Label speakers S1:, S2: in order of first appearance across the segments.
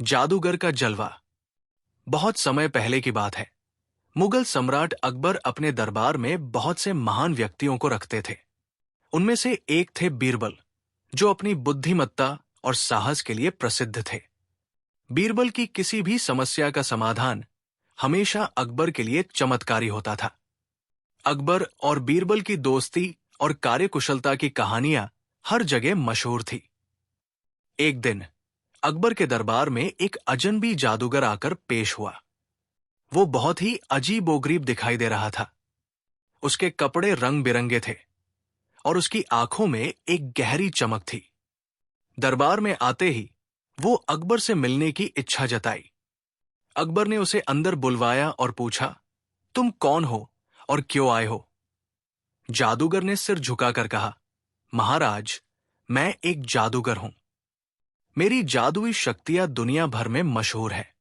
S1: जादूगर का जलवा। बहुत समय पहले की बात है। मुगल सम्राट अकबर अपने दरबार में बहुत से महान व्यक्तियों को रखते थे। उनमें से एक थे बीरबल, जो अपनी बुद्धिमत्ता और साहस के लिए प्रसिद्ध थे। बीरबल की किसी भी समस्या का समाधान हमेशा अकबर के लिए चमत्कारी होता था। अकबर और बीरबल की दोस्ती और कार्यकुशलता की कहानियां हर जगह मशहूर थी। एक दिन अकबर के दरबार में एक अजनबी जादूगर आकर पेश हुआ। वो बहुत ही अजीबोगरीब दिखाई दे रहा था। उसके कपड़े रंग बिरंगे थे और उसकी आंखों में एक गहरी चमक थी। दरबार में आते ही वो अकबर से मिलने की इच्छा जताई। अकबर ने उसे अंदर बुलवाया और पूछा, तुम कौन हो और क्यों आए हो? जादूगर ने सिर झुकाकर कहा, महाराज, मैं एक जादूगर हूं। मेरी जादुई शक्तियां दुनिया भर में मशहूर है।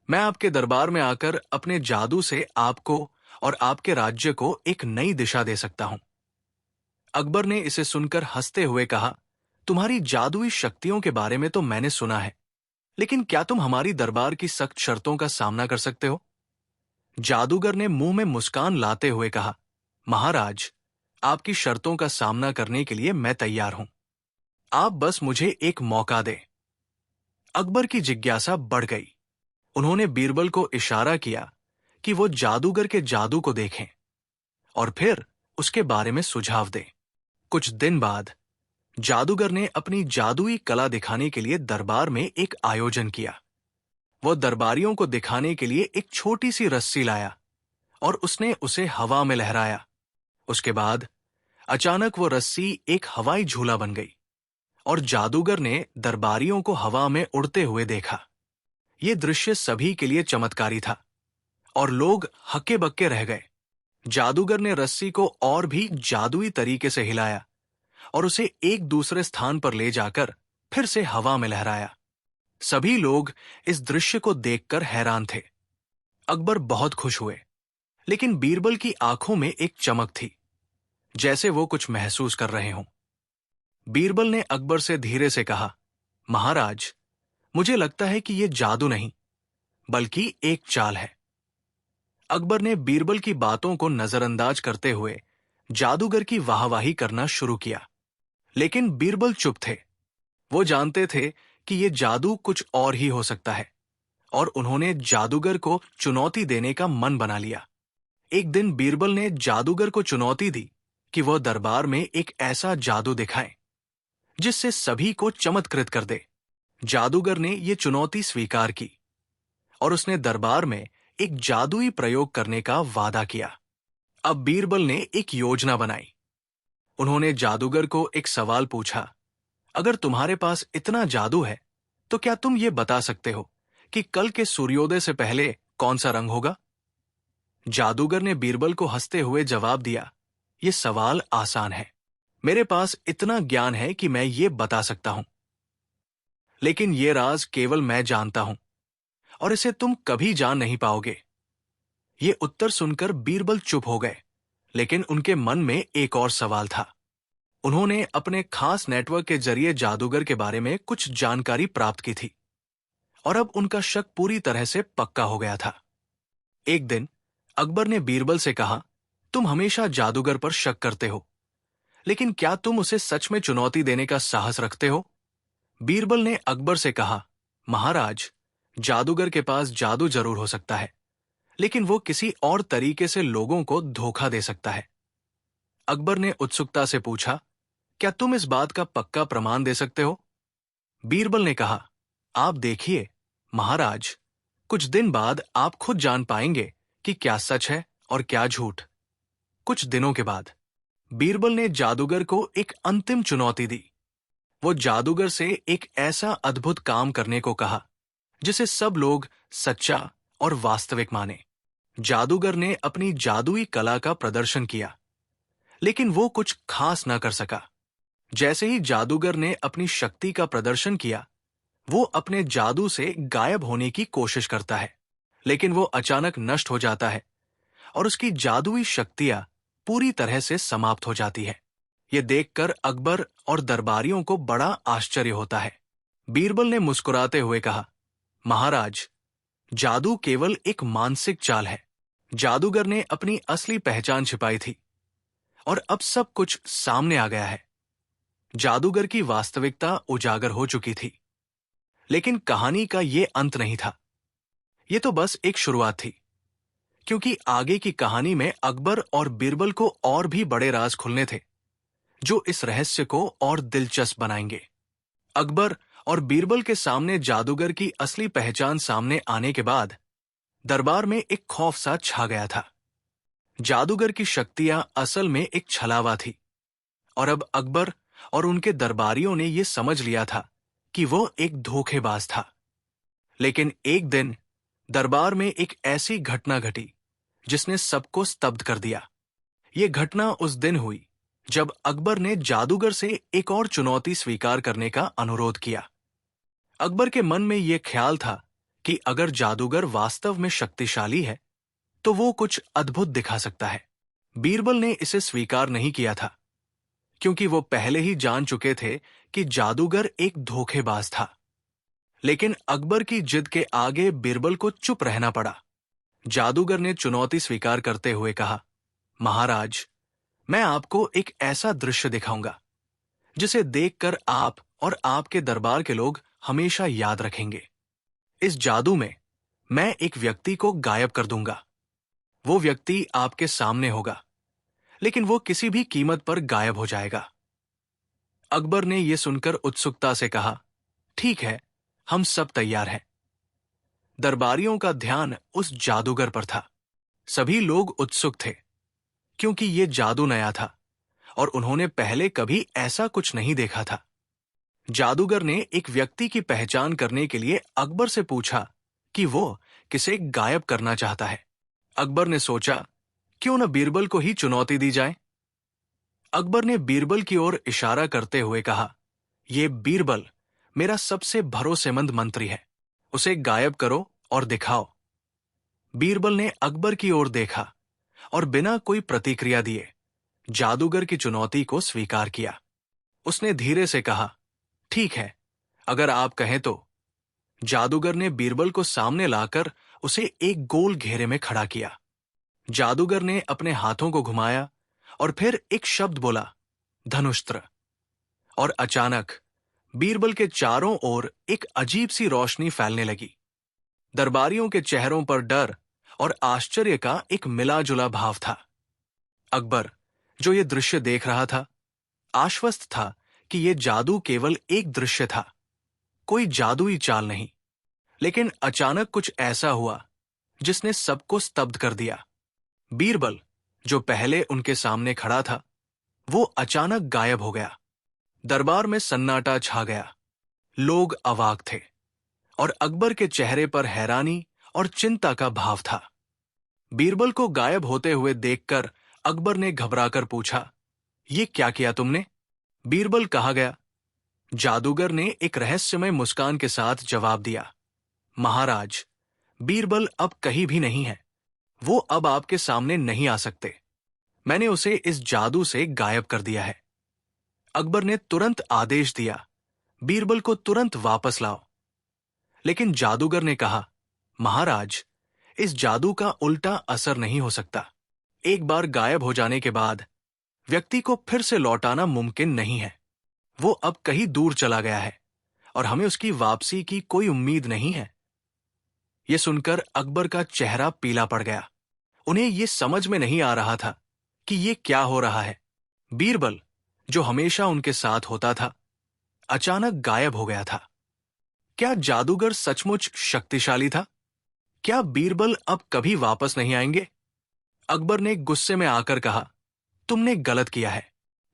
S1: मैं आपके दरबार में आकर अपने जादू से आपको और आपके राज्य को एक नई दिशा दे सकता हूं। अकबर ने इसे सुनकर हंसते हुए कहा, तुम्हारी जादुई शक्तियों के बारे में तो मैंने सुना है, लेकिन क्या तुम हमारी दरबार की सख्त शर्तों का सामना कर सकते हो? जादूगर ने मुंह में मुस्कान लाते हुए कहा, महाराज, आपकी शर्तों का सामना करने के लिए मैं तैयार हूं। आप बस मुझे एक मौका दें। अकबर की जिज्ञासा बढ़ गई। उन्होंने बीरबल को इशारा किया कि वो जादूगर के जादू को देखें और फिर उसके बारे में सुझाव दें। कुछ दिन बाद जादूगर ने अपनी जादुई कला दिखाने के लिए दरबार में एक आयोजन किया। वो दरबारियों को दिखाने के लिए एक छोटी सी रस्सी लाया और उसने उसे हवा में लहराया। उसके बाद अचानक वो रस्सी एक हवाई झूला बन गई और जादूगर ने दरबारियों को हवा में उड़ते हुए देखा। ये दृश्य सभी के लिए चमत्कारी था और लोग हक्के बक्के रह गए। जादूगर ने रस्सी को और भी जादुई तरीके से हिलाया और उसे एक दूसरे स्थान पर ले जाकर फिर से हवा में लहराया। सभी लोग इस दृश्य को देखकर हैरान थे। अकबर बहुत खुश हुए, लेकिन बीरबल की आंखों में एक चमक थी, जैसे वो कुछ महसूस कर रहे हों। बीरबल ने अकबर से धीरे से कहा, महाराज, मुझे लगता है कि यह जादू नहीं, बल्कि एक चाल है। अकबर ने बीरबल की बातों को नजरअंदाज करते हुए जादूगर की वाहवाही करना शुरू किया, लेकिन बीरबल चुप थे। वो जानते थे कि यह जादू कुछ और ही हो सकता है और उन्होंने जादूगर को चुनौती देने का मन बना लिया। एक दिन बीरबल ने जादूगर को चुनौती दी कि वह दरबार में एक ऐसा जादू दिखाए जिससे सभी को चमत्कृत कर दे। जादूगर ने यह चुनौती स्वीकार की और उसने दरबार में एक जादुई प्रयोग करने का वादा किया। अब बीरबल ने एक योजना बनाई। उन्होंने जादूगर को एक सवाल पूछा, अगर तुम्हारे पास इतना जादू है तो क्या तुम ये बता सकते हो कि कल के सूर्योदय से पहले कौन सा रंग होगा? जादूगर ने बीरबल को हंसते हुए जवाब दिया, यह सवाल आसान है। मेरे पास इतना ज्ञान है कि मैं ये बता सकता हूं, लेकिन यह राज केवल मैं जानता हूं और इसे तुम कभी जान नहीं पाओगे। ये उत्तर सुनकर बीरबल चुप हो गए, लेकिन उनके मन में एक और सवाल था। उन्होंने अपने खास नेटवर्क के जरिए जादूगर के बारे में कुछ जानकारी प्राप्त की थी और अब उनका शक पूरी तरह से पक्का हो गया था। एक दिन अकबर ने बीरबल से कहा, तुम हमेशा जादूगर पर शक करते हो, लेकिन क्या तुम उसे सच में चुनौती देने का साहस रखते हो? बीरबल ने अकबर से कहा, महाराज, जादूगर के पास जादू जरूर हो सकता है, लेकिन वो किसी और तरीके से लोगों को धोखा दे सकता है। अकबर ने उत्सुकता से पूछा, क्या तुम इस बात का पक्का प्रमाण दे सकते हो? बीरबल ने कहा, आप देखिए महाराज, कुछ दिन बाद आप खुद जान पाएंगे कि क्या सच है और क्या झूठ। कुछ दिनों के बाद बीरबल ने जादूगर को एक अंतिम चुनौती दी। वो जादूगर से एक ऐसा अद्भुत काम करने को कहा जिसे सब लोग सच्चा और वास्तविक माने। जादूगर ने अपनी जादुई कला का प्रदर्शन किया, लेकिन वो कुछ खास ना कर सका। जैसे ही जादूगर ने अपनी शक्ति का प्रदर्शन किया, वो अपने जादू से गायब होने की कोशिश करता है, लेकिन वो अचानक नष्ट हो जाता है और उसकी जादुई शक्तियां पूरी तरह से समाप्त हो जाती है। ये देखकर अकबर और दरबारियों को बड़ा आश्चर्य होता है। बीरबल ने मुस्कुराते हुए कहा, महाराज, जादू केवल एक मानसिक चाल है। जादूगर ने अपनी असली पहचान छिपाई थी और अब सब कुछ सामने आ गया है। जादूगर की वास्तविकता उजागर हो चुकी थी। लेकिन कहानी का ये अंत नहीं था। ये तो बस एक शुरुआत थी, क्योंकि आगे की कहानी में अकबर और बीरबल को और भी बड़े राज खुलने थे, जो इस रहस्य को और दिलचस्प बनाएंगे। अकबर और बीरबल के सामने जादूगर की असली पहचान सामने आने के बाद दरबार में एक खौफ सा छा गया था। जादूगर की शक्तियां असल में एक छलावा थी, और अब अकबर और उनके दरबारियों ने यह समझ लिया था कि वो एक धोखेबाज था। लेकिन एक दिन दरबार में एक ऐसी घटना घटी जिसने सबको स्तब्ध कर दिया। ये घटना उस दिन हुई जब अकबर ने जादूगर से एक और चुनौती स्वीकार करने का अनुरोध किया। अकबर के मन में यह ख्याल था कि अगर जादूगर वास्तव में शक्तिशाली है तो वो कुछ अद्भुत दिखा सकता है। बीरबल ने इसे स्वीकार नहीं किया था, क्योंकि वो पहले ही जान चुके थे कि जादूगर एक धोखेबाज था। लेकिन अकबर की जिद के आगे बीरबल को चुप रहना पड़ा। जादूगर ने चुनौती स्वीकार करते हुए कहा, महाराज, मैं आपको एक ऐसा दृश्य दिखाऊंगा जिसे देखकर आप और आपके दरबार के लोग हमेशा याद रखेंगे। इस जादू में मैं एक व्यक्ति को गायब कर दूंगा। वो व्यक्ति आपके सामने होगा, लेकिन वो किसी भी कीमत पर गायब हो जाएगा। अकबर ने यह सुनकर उत्सुकता से कहा, ठीक है, हम सब तैयार हैं। दरबारियों का ध्यान उस जादूगर पर था। सभी लोग उत्सुक थे, क्योंकि यह जादू नया था और उन्होंने पहले कभी ऐसा कुछ नहीं देखा था। जादूगर ने एक व्यक्ति की पहचान करने के लिए अकबर से पूछा कि वो किसे गायब करना चाहता है। अकबर ने सोचा, क्यों न बीरबल को ही चुनौती दी जाए। अकबर ने बीरबल की ओर इशारा करते हुए कहा, यह बीरबल मेरा सबसे भरोसेमंद मंत्री है, उसे गायब करो और दिखाओ। बीरबल ने अकबर की ओर देखा और बिना कोई प्रतिक्रिया दिए जादूगर की चुनौती को स्वीकार किया। उसने धीरे से कहा, ठीक है, अगर आप कहें तो। जादूगर ने बीरबल को सामने लाकर उसे एक गोल घेरे में खड़ा किया। जादूगर ने अपने हाथों को घुमाया और फिर एक शब्द बोला, धनुष्ट्र। और अचानक बीरबल के चारों ओर एक अजीब सी रोशनी फैलने लगी। दरबारियों के चेहरों पर डर और आश्चर्य का एक मिला-जुला भाव था। अकबर, जो ये दृश्य देख रहा था, आश्वस्त था कि यह जादू केवल एक दृश्य था, कोई जादुई चाल नहीं। लेकिन अचानक कुछ ऐसा हुआ जिसने सबको स्तब्ध कर दिया। बीरबल, जो पहले उनके सामने खड़ा था, वो अचानक गायब हो गया। दरबार में सन्नाटा छा गया। लोग अवाक थे और अकबर के चेहरे पर हैरानी और चिंता का भाव था। बीरबल को गायब होते हुए देखकर अकबर ने घबराकर पूछा, ये क्या किया तुमने? बीरबल कहा गया। जादूगर ने एक रहस्यमय मुस्कान के साथ जवाब दिया, महाराज, बीरबल अब कहीं भी नहीं है। वो अब आपके सामने नहीं आ सकते। मैंने उसे इस जादू से गायब कर दिया है। अकबर ने तुरंत आदेश दिया, बीरबल को तुरंत वापस लाओ। लेकिन जादूगर ने कहा, महाराज, इस जादू का उल्टा असर नहीं हो सकता। एक बार गायब हो जाने के बाद व्यक्ति को फिर से लौटाना मुमकिन नहीं है। वो अब कहीं दूर चला गया है और हमें उसकी वापसी की कोई उम्मीद नहीं है। यह सुनकर अकबर का चेहरा पीला पड़ गया। उन्हें यह समझ में नहीं आ रहा था कि यह क्या हो रहा है। बीरबल, जो हमेशा उनके साथ होता था, अचानक गायब हो गया था। क्या जादूगर सचमुच शक्तिशाली था? क्या बीरबल अब कभी वापस नहीं आएंगे? अकबर ने गुस्से में आकर कहा, तुमने गलत किया है।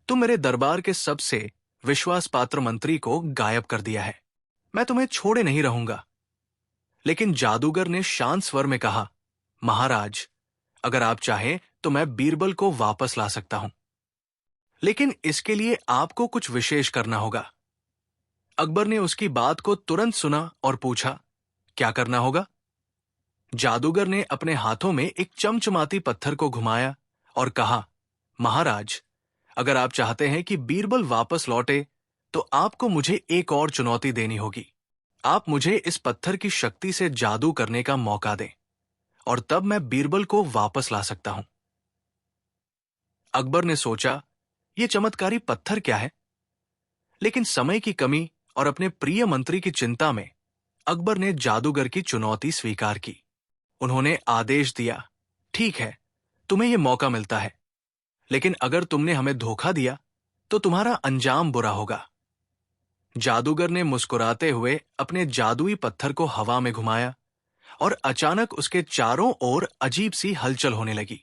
S1: तुम मेरे दरबार के सबसे विश्वासपात्र मंत्री को गायब कर दिया है। मैं तुम्हें छोड़े नहीं रहूंगा। लेकिन जादूगर ने शांत स्वर में कहा, महाराज, अगर आप चाहें तो मैं बीरबल को वापस ला सकता हूं, लेकिन इसके लिए आपको कुछ विशेष करना होगा। अकबर ने उसकी बात को तुरंत सुना और पूछा, क्या करना होगा? जादूगर ने अपने हाथों में एक चमचमाती पत्थर को घुमाया और कहा, महाराज, अगर आप चाहते हैं कि बीरबल वापस लौटे तो आपको मुझे एक और चुनौती देनी होगी। आप मुझे इस पत्थर की शक्ति से जादू करने का मौका दें और तब मैं बीरबल को वापस ला सकता हूं। अकबर ने सोचा, यह चमत्कारी पत्थर क्या है? लेकिन समय की कमी और अपने प्रिय मंत्री की चिंता में अकबर ने जादूगर की चुनौती स्वीकार की। उन्होंने आदेश दिया, ठीक है, तुम्हें यह मौका मिलता है, लेकिन अगर तुमने हमें धोखा दिया तो तुम्हारा अंजाम बुरा होगा। जादूगर ने मुस्कुराते हुए अपने जादुई पत्थर को हवा में घुमाया और अचानक उसके चारों ओर अजीब सी हलचल होने लगी।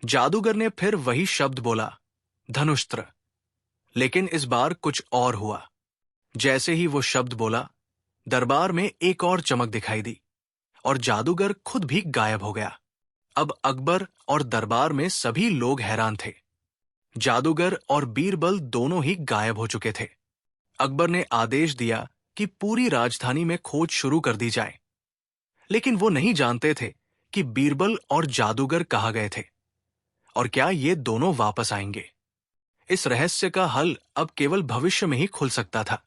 S1: जादूगर ने फिर वही शब्द बोला, धनुष्ट्र। लेकिन इस बार कुछ और हुआ। जैसे ही वो शब्द बोला, दरबार में एक और चमक दिखाई दी और जादूगर खुद भी गायब हो गया। अब अकबर और दरबार में सभी लोग हैरान थे। जादूगर और बीरबल दोनों ही गायब हो चुके थे। अकबर ने आदेश दिया कि पूरी राजधानी में खोज शुरू कर दी जाए, लेकिन वो नहीं जानते थे कि बीरबल और जादूगर कहाँ गए थे और क्या ये दोनों वापस आएंगे। इस रहस्य का हल अब केवल भविष्य में ही खुल सकता था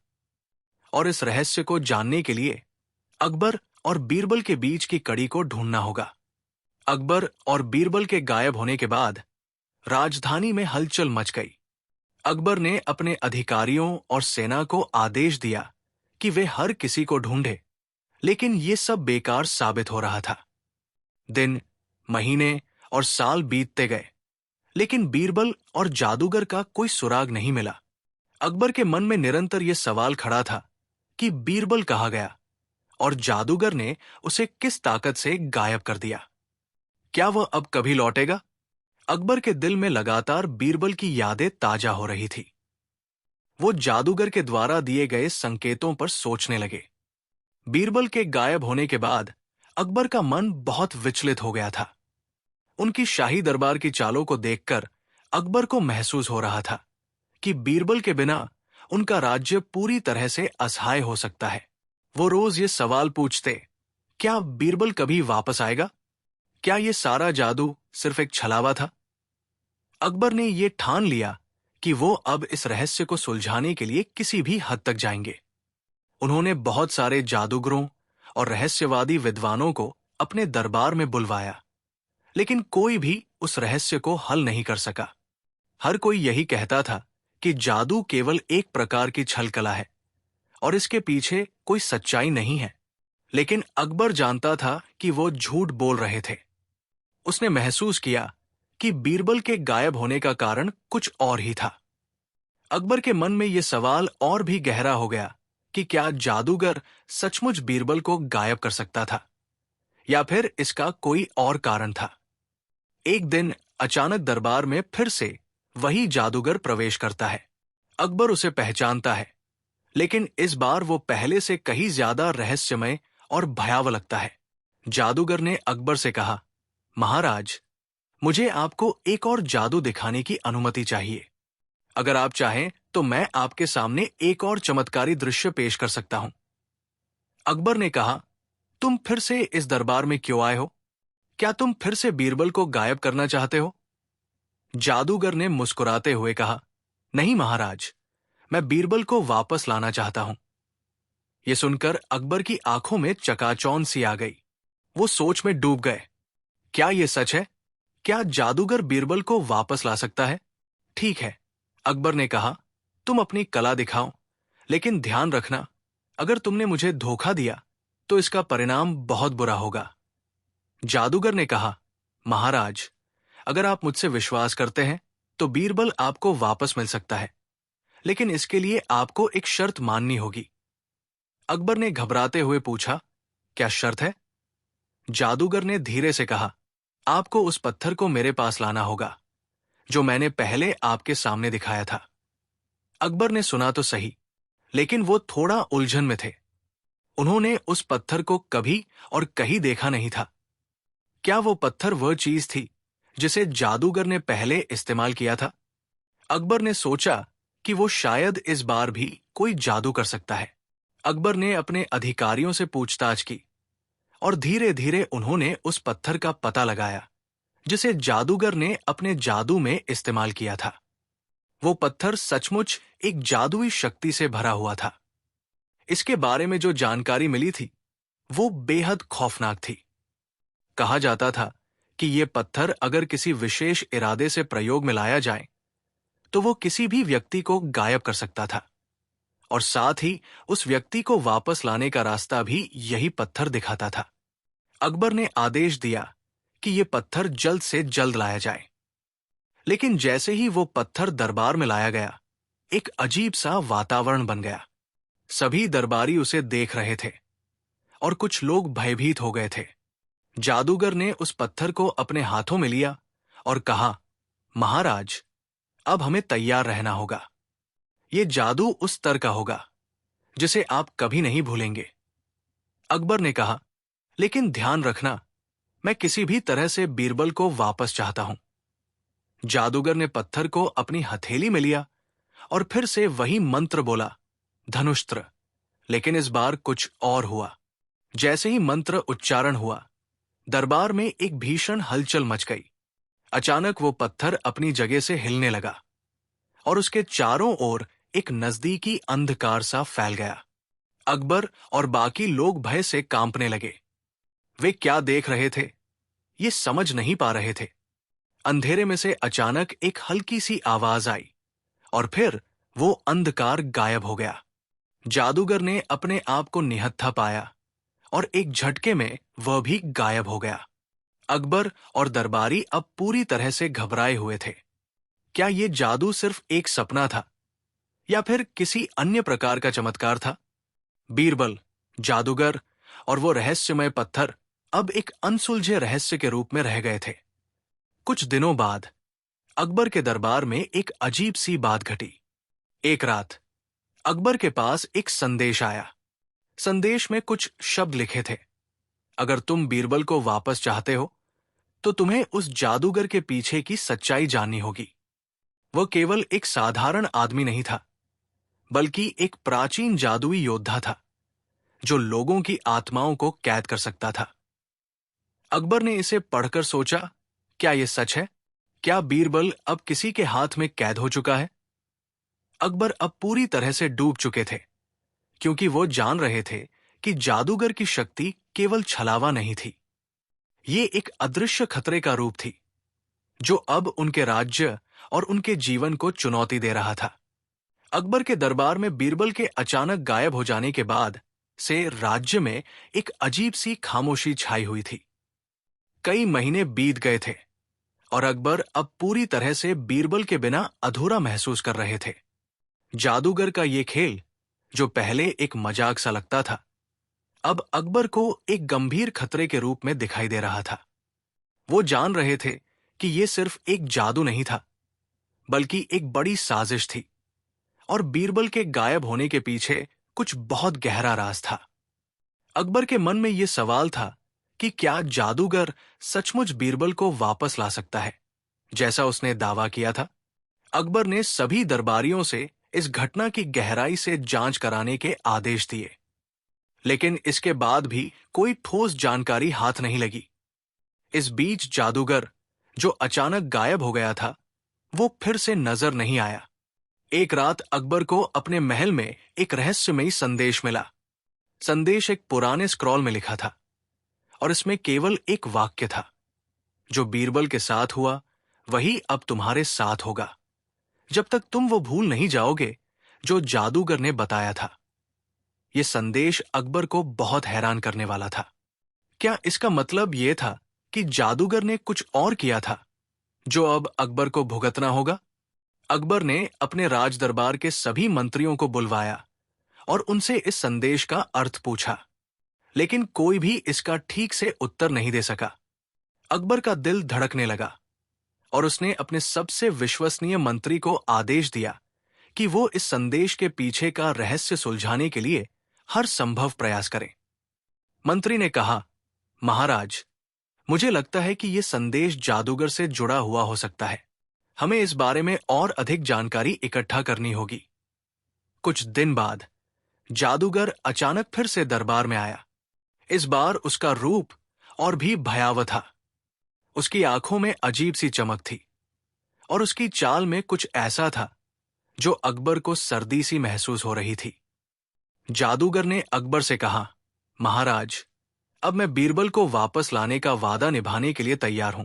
S1: और इस रहस्य को जानने के लिए अकबर और बीरबल के बीच की कड़ी को ढूंढना होगा। अकबर और बीरबल के गायब होने के बाद राजधानी में हलचल मच गई। अकबर ने अपने अधिकारियों और सेना को आदेश दिया कि वे हर किसी को ढूंढे, लेकिन ये सब बेकार साबित हो रहा था। दिन, महीने और साल बीतते गए, लेकिन बीरबल और जादूगर का कोई सुराग नहीं मिला। अकबर के मन में निरंतर यह सवाल खड़ा था कि बीरबल कहाँ गया और जादूगर ने उसे किस ताकत से गायब कर दिया। क्या वह अब कभी लौटेगा? अकबर के दिल में लगातार बीरबल की यादें ताजा हो रही थी। वो जादूगर के द्वारा दिए गए संकेतों पर सोचने लगे। बीरबल के गायब होने के बाद अकबर का मन बहुत विचलित हो गया था। उनकी शाही दरबार की चालों को देखकर अकबर को महसूस हो रहा था कि बीरबल के बिना उनका राज्य पूरी तरह से असहाय हो सकता है। वो रोज ये सवाल पूछते, क्या बीरबल कभी वापस आएगा? क्या ये सारा जादू सिर्फ एक छलावा था? अकबर ने ये ठान लिया कि वो अब इस रहस्य को सुलझाने के लिए किसी भी हद तक जाएंगे। उन्होंने बहुत सारे जादूगरों और रहस्यवादी विद्वानों को अपने दरबार में बुलवाया, लेकिन कोई भी उस रहस्य को हल नहीं कर सका। हर कोई यही कहता था कि जादू केवल एक प्रकार की छल कला है और इसके पीछे कोई सच्चाई नहीं है। लेकिन अकबर जानता था कि वो झूठ बोल रहे थे। उसने महसूस किया कि बीरबल के गायब होने का कारण कुछ और ही था। अकबर के मन में यह सवाल और भी गहरा हो गया कि क्या जादूगर सचमुच बीरबल को गायब कर सकता था या फिर इसका कोई और कारण था। एक दिन अचानक दरबार में फिर से वही जादूगर प्रवेश करता है। अकबर उसे पहचानता है, लेकिन इस बार वो पहले से कहीं ज्यादा रहस्यमय और भयावह लगता है। जादूगर ने अकबर से कहा, महाराज, मुझे आपको एक और जादू दिखाने की अनुमति चाहिए। अगर आप चाहें तो मैं आपके सामने एक और चमत्कारी दृश्य पेश कर सकता हूं। अकबर ने कहा, तुम फिर से इस दरबार में क्यों आए हो? क्या तुम फिर से बीरबल को गायब करना चाहते हो? जादूगर ने मुस्कुराते हुए कहा, नहीं महाराज, मैं बीरबल को वापस लाना चाहता हूं। यह सुनकर अकबर की आंखों में चकाचौंध सी आ गई। वो सोच में डूब गए। क्या यह सच है? क्या जादूगर बीरबल को वापस ला सकता है? ठीक है, अकबर ने कहा, तुम अपनी कला दिखाओ, लेकिन ध्यान रखना, अगर तुमने मुझे धोखा दिया तो इसका परिणाम बहुत बुरा होगा। जादूगर ने कहा, महाराज, अगर आप मुझसे विश्वास करते हैं तो बीरबल आपको वापस मिल सकता है, लेकिन इसके लिए आपको एक शर्त माननी होगी। अकबर ने घबराते हुए पूछा, क्या शर्त है? जादूगर ने धीरे से कहा, आपको उस पत्थर को मेरे पास लाना होगा जो मैंने पहले आपके सामने दिखाया था। अकबर ने सुना तो सही, लेकिन वो थोड़ा उलझन में थे। उन्होंने उस पत्थर को कभी और कहीं देखा नहीं था। क्या वो पत्थर वह चीज थी जिसे जादूगर ने पहले इस्तेमाल किया था? अकबर ने सोचा कि वो शायद इस बार भी कोई जादू कर सकता है। अकबर ने अपने अधिकारियों से पूछताछ की और धीरे धीरे उन्होंने उस पत्थर का पता लगाया जिसे जादूगर ने अपने जादू में इस्तेमाल किया था। वो पत्थर सचमुच एक जादुई शक्ति से भरा हुआ था। इसके बारे में जो जानकारी मिली थी वो बेहद खौफनाक थी। कहा जाता था कि ये पत्थर अगर किसी विशेष इरादे से प्रयोग में लाया जाए तो वो किसी भी व्यक्ति को गायब कर सकता था, और साथ ही उस व्यक्ति को वापस लाने का रास्ता भी यही पत्थर दिखाता था। अकबर ने आदेश दिया कि ये पत्थर जल्द से जल्द लाया जाए। लेकिन जैसे ही वो पत्थर दरबार में लाया गया, एक अजीब सा वातावरण बन गया। सभी दरबारी उसे देख रहे थे और कुछ लोग भयभीत हो गए थे। जादूगर ने उस पत्थर को अपने हाथों में लिया और कहा, महाराज, अब हमें तैयार रहना होगा। ये जादू उस स्तर का होगा जिसे आप कभी नहीं भूलेंगे। अकबर ने कहा, लेकिन ध्यान रखना, मैं किसी भी तरह से बीरबल को वापस चाहता हूं। जादूगर ने पत्थर को अपनी हथेली में लिया और फिर से वही मंत्र बोला, धनुष्ट्र। लेकिन इस बार कुछ और हुआ। जैसे ही मंत्र उच्चारण हुआ, दरबार में एक भीषण हलचल मच गई। अचानक वो पत्थर अपनी जगह से हिलने लगा और उसके चारों ओर एक नजदीकी अंधकार सा फैल गया। अकबर और बाकी लोग भय से कांपने लगे। वे क्या देख रहे थे ये समझ नहीं पा रहे थे। अंधेरे में से अचानक एक हल्की सी आवाज आई और फिर वो अंधकार गायब हो गया। जादूगर ने अपने आप को निहत्था पाया और एक झटके में वह भी गायब हो गया। अकबर और दरबारी अब पूरी तरह से घबराए हुए थे। क्या ये जादू सिर्फ एक सपना था या फिर किसी अन्य प्रकार का चमत्कार था? बीरबल, जादूगर और वो रहस्यमय पत्थर अब एक अनसुलझे रहस्य के रूप में रह गए थे। कुछ दिनों बाद अकबर के दरबार में एक अजीब सी बात घटी। एक रात अकबर के पास एक संदेश आया। संदेश में कुछ शब्द लिखे थे, अगर तुम बीरबल को वापस चाहते हो तो तुम्हें उस जादूगर के पीछे की सच्चाई जाननी होगी। वह केवल एक साधारण आदमी नहीं था, बल्कि एक प्राचीन जादुई योद्धा था जो लोगों की आत्माओं को कैद कर सकता था। अकबर ने इसे पढ़कर सोचा, क्या यह सच है? क्या बीरबल अब किसी के हाथ में कैद हो चुका है? अकबर अब पूरी तरह से डूब चुके थे, क्योंकि वो जान रहे थे कि जादूगर की शक्ति केवल छलावा नहीं थी। ये एक अदृश्य खतरे का रूप थी जो अब उनके राज्य और उनके जीवन को चुनौती दे रहा था। अकबर के दरबार में बीरबल के अचानक गायब हो जाने के बाद से राज्य में एक अजीब सी खामोशी छाई हुई थी। कई महीने बीत गए थे और अकबर अब पूरी तरह से बीरबल के बिना अधूरा महसूस कर रहे थे। जादूगर का ये खेल, जो पहले एक मजाक सा लगता था, अब अकबर को एक गंभीर खतरे के रूप में दिखाई दे रहा था। वो जान रहे थे कि ये सिर्फ एक जादू नहीं था, बल्कि एक बड़ी साजिश थी, और बीरबल के गायब होने के पीछे कुछ बहुत गहरा राज था। अकबर के मन में ये सवाल था कि क्या जादूगर सचमुच बीरबल को वापस ला सकता है, जैसा उसने दावा किया था? अकबर ने सभी दरबारियों से इस घटना की गहराई से जांच कराने के आदेश दिए, लेकिन इसके बाद भी कोई ठोस जानकारी हाथ नहीं लगी। इस बीच जादूगर, जो अचानक गायब हो गया था, वो फिर से नजर नहीं आया। एक रात अकबर को अपने महल में एक रहस्यमयी संदेश मिला। संदेश एक पुराने स्क्रॉल में लिखा था और इसमें केवल एक वाक्य था, जो बीरबल के साथ हुआ वही अब तुम्हारे साथ होगा, जब तक तुम वो भूल नहीं जाओगे जो जादूगर ने बताया था। यह संदेश अकबर को बहुत हैरान करने वाला था। क्या इसका मतलब यह था कि जादूगर ने कुछ और किया था जो अब अकबर को भुगतना होगा? अकबर ने अपने राज दरबार के सभी मंत्रियों को बुलवाया और उनसे इस संदेश का अर्थ पूछा, लेकिन कोई भी इसका ठीक से उत्तर नहीं दे सका। अकबर का दिल धड़कने लगा और उसने अपने सबसे विश्वसनीय मंत्री को आदेश दिया कि वो इस संदेश के पीछे का रहस्य सुलझाने के लिए हर संभव प्रयास करे। मंत्री ने कहा, महाराज, मुझे लगता है कि यह संदेश जादूगर से जुड़ा हुआ हो सकता है। हमें इस बारे में और अधिक जानकारी इकट्ठा करनी होगी। कुछ दिन बाद जादूगर अचानक फिर से दरबार में आया। इस बार उसका रूप और भी भयावह था। उसकी आंखों में अजीब सी चमक थी और उसकी चाल में कुछ ऐसा था जो अकबर को सर्दी सी महसूस हो रही थी। जादूगर ने अकबर से कहा, महाराज, अब मैं बीरबल को वापस लाने का वादा निभाने के लिए तैयार हूं,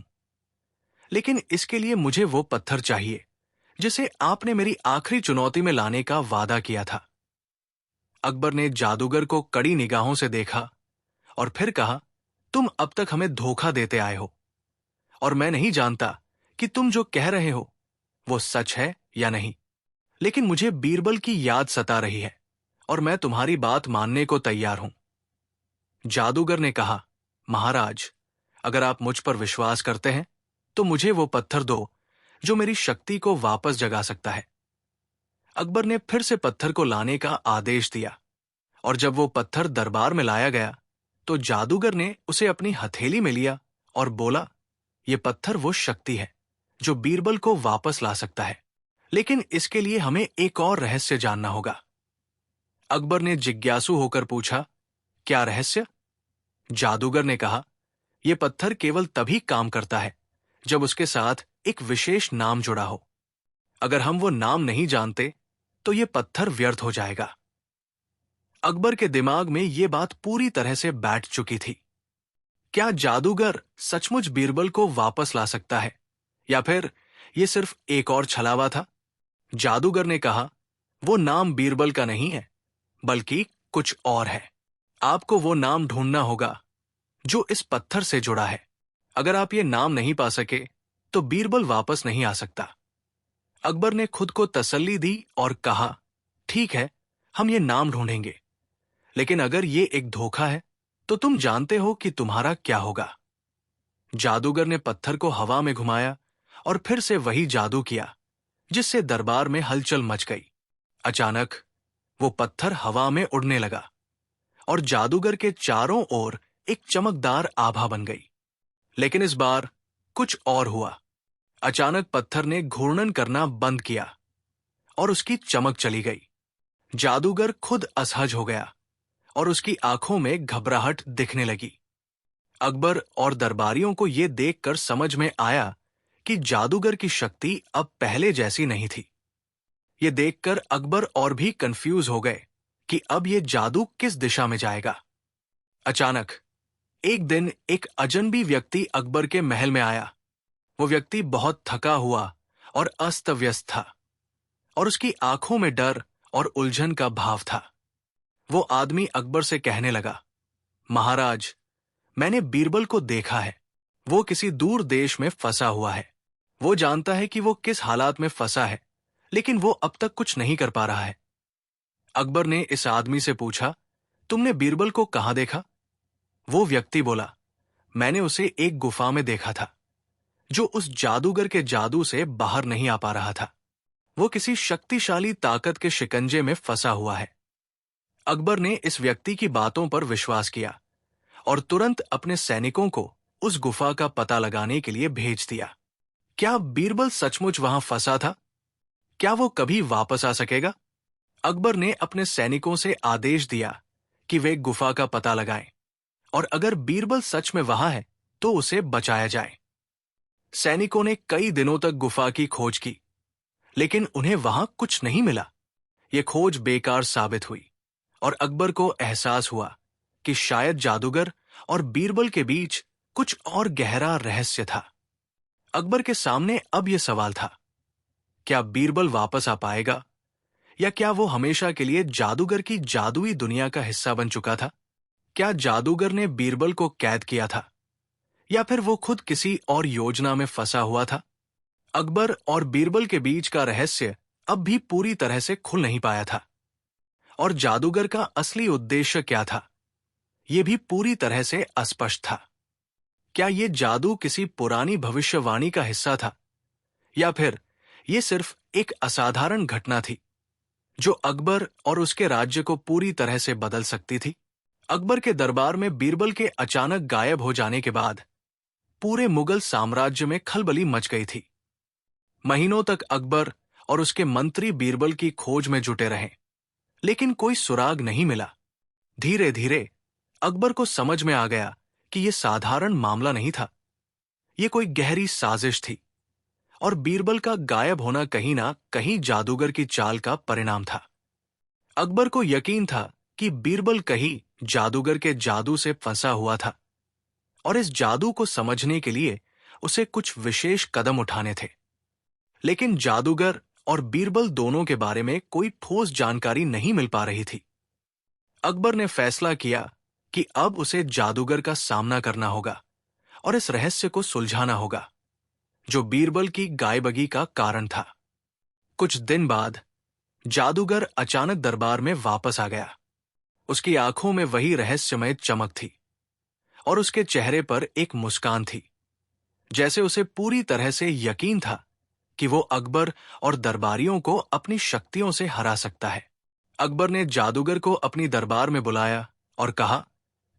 S1: लेकिन इसके लिए मुझे वो पत्थर चाहिए जिसे आपने मेरी आखिरी चुनौती में लाने का वादा किया था। अकबर ने जादूगर को कड़ी निगाहों से देखा और फिर कहा, तुम अब तक हमें धोखा देते आए हो और मैं नहीं जानता कि तुम जो कह रहे हो वो सच है या नहीं, लेकिन मुझे बीरबल की याद सता रही है और मैं तुम्हारी बात मानने को तैयार हूं। जादूगर ने कहा, महाराज, अगर आप मुझ पर विश्वास करते हैं तो मुझे वो पत्थर दो जो मेरी शक्ति को वापस जगा सकता है। अकबर ने फिर से पत्थर को लाने का आदेश दिया और जब वो पत्थर दरबार में लाया गया तो जादूगर ने उसे अपनी हथेली में लिया और बोला, ये पत्थर वो शक्ति है जो बीरबल को वापस ला सकता है, लेकिन इसके लिए हमें एक और रहस्य जानना होगा। अकबर ने जिज्ञासु होकर पूछा, क्या रहस्य? जादूगर ने कहा, यह पत्थर केवल तभी काम करता है जब उसके साथ एक विशेष नाम जुड़ा हो। अगर हम वो नाम नहीं जानते तो यह पत्थर व्यर्थ हो जाएगा। अकबर के दिमाग में यह बात पूरी तरह से बैठ चुकी थी। क्या जादूगर सचमुच बीरबल को वापस ला सकता है या फिर यह सिर्फ एक और छलावा था? जादूगर ने कहा, वो नाम बीरबल का नहीं है, बल्कि कुछ और है। आपको वो नाम ढूंढना होगा जो इस पत्थर से जुड़ा है। अगर आप ये नाम नहीं पा सके तो बीरबल वापस नहीं आ सकता। अकबर ने खुद को तसल्ली दी और कहा, ठीक है, हम ये नाम ढूंढेंगे, लेकिन अगर ये एक धोखा है तो तुम जानते हो कि तुम्हारा क्या होगा। जादूगर ने पत्थर को हवा में घुमाया और फिर से वही जादू किया जिससे दरबार में हलचल मच गई। अचानक वो पत्थर हवा में उड़ने लगा और जादूगर के चारों ओर एक चमकदार आभा बन गई। लेकिन इस बार कुछ और हुआ। अचानक पत्थर ने घूर्णन करना बंद किया और उसकी चमक चली गई। जादूगर खुद असहज हो गया और उसकी आंखों में घबराहट दिखने लगी। अकबर और दरबारियों को यह देखकर समझ में आया कि जादूगर की शक्ति अब पहले जैसी नहीं थी। ये देखकर अकबर और भी कंफ्यूज हो गए कि अब ये जादू किस दिशा में जाएगा। अचानक एक दिन एक अजनबी व्यक्ति अकबर के महल में आया। वो व्यक्ति बहुत थका हुआ और अस्त व्यस्त था और उसकी आंखों में डर और उलझन का भाव था। वो आदमी अकबर से कहने लगा, महाराज, मैंने बीरबल को देखा है। वो किसी दूर देश में फंसा हुआ है। वो जानता है कि वो किस हालात में फंसा है, लेकिन वो अब तक कुछ नहीं कर पा रहा है। अकबर ने इस आदमी से पूछा, तुमने बीरबल को कहां देखा? वो व्यक्ति बोला, मैंने उसे एक गुफा में देखा था जो उस जादूगर के जादू से बाहर नहीं आ पा रहा था। वो किसी शक्तिशाली ताकत के शिकंजे में फंसा हुआ है। अकबर ने इस व्यक्ति की बातों पर विश्वास किया और तुरंत अपने सैनिकों को उस गुफा का पता लगाने के लिए भेज दिया। क्या बीरबल सचमुच वहां फंसा था? क्या वो कभी वापस आ सकेगा? अकबर ने अपने सैनिकों से आदेश दिया कि वे गुफा का पता लगाएं और अगर बीरबल सच में वहां है तो उसे बचाया जाए। सैनिकों ने कई दिनों तक गुफा की खोज की, लेकिन उन्हें वहां कुछ नहीं मिला। ये खोज बेकार साबित हुई और अकबर को एहसास हुआ कि शायद जादूगर और बीरबल के बीच कुछ और गहरा रहस्य था। अकबर के सामने अब यह सवाल था, क्या बीरबल वापस आ पाएगा या क्या वो हमेशा के लिए जादूगर की जादुई दुनिया का हिस्सा बन चुका था? क्या जादूगर ने बीरबल को कैद किया था या फिर वो खुद किसी और योजना में फंसा हुआ था? अकबर और बीरबल के बीच का रहस्य अब भी पूरी तरह से खुल नहीं पाया था और जादूगर का असली उद्देश्य क्या था, यह भी पूरी तरह से अस्पष्ट था। क्या यह जादू किसी पुरानी भविष्यवाणी का हिस्सा था या फिर यह सिर्फ एक असाधारण घटना थी जो अकबर और उसके राज्य को पूरी तरह से बदल सकती थी? अकबर के दरबार में बीरबल के अचानक गायब हो जाने के बाद पूरे मुगल साम्राज्य में खलबली मच गई थी। महीनों तक अकबर और उसके मंत्री बीरबल की खोज में जुटे रहे, लेकिन कोई सुराग नहीं मिला। धीरे धीरे अकबर को समझ में आ गया कि यह साधारण मामला नहीं था, यह कोई गहरी साजिश थी और बीरबल का गायब होना कहीं ना कहीं जादूगर की चाल का परिणाम था। अकबर को यकीन था कि बीरबल कहीं जादूगर के जादू से फंसा हुआ था और इस जादू को समझने के लिए उसे कुछ विशेष कदम उठाने थे। लेकिन जादूगर और बीरबल दोनों के बारे में कोई ठोस जानकारी नहीं मिल पा रही थी। अकबर ने फैसला किया कि अब उसे जादूगर का सामना करना होगा और इस रहस्य को सुलझाना होगा जो बीरबल की गायबगी का कारण था। कुछ दिन बाद जादूगर अचानक दरबार में वापस आ गया। उसकी आंखों में वही रहस्यमय चमक थी और उसके चेहरे पर एक मुस्कान थी, जैसे उसे पूरी तरह से यकीन था कि वो अकबर और दरबारियों को अपनी शक्तियों से हरा सकता है। अकबर ने जादूगर को अपनी दरबार में बुलाया और कहा,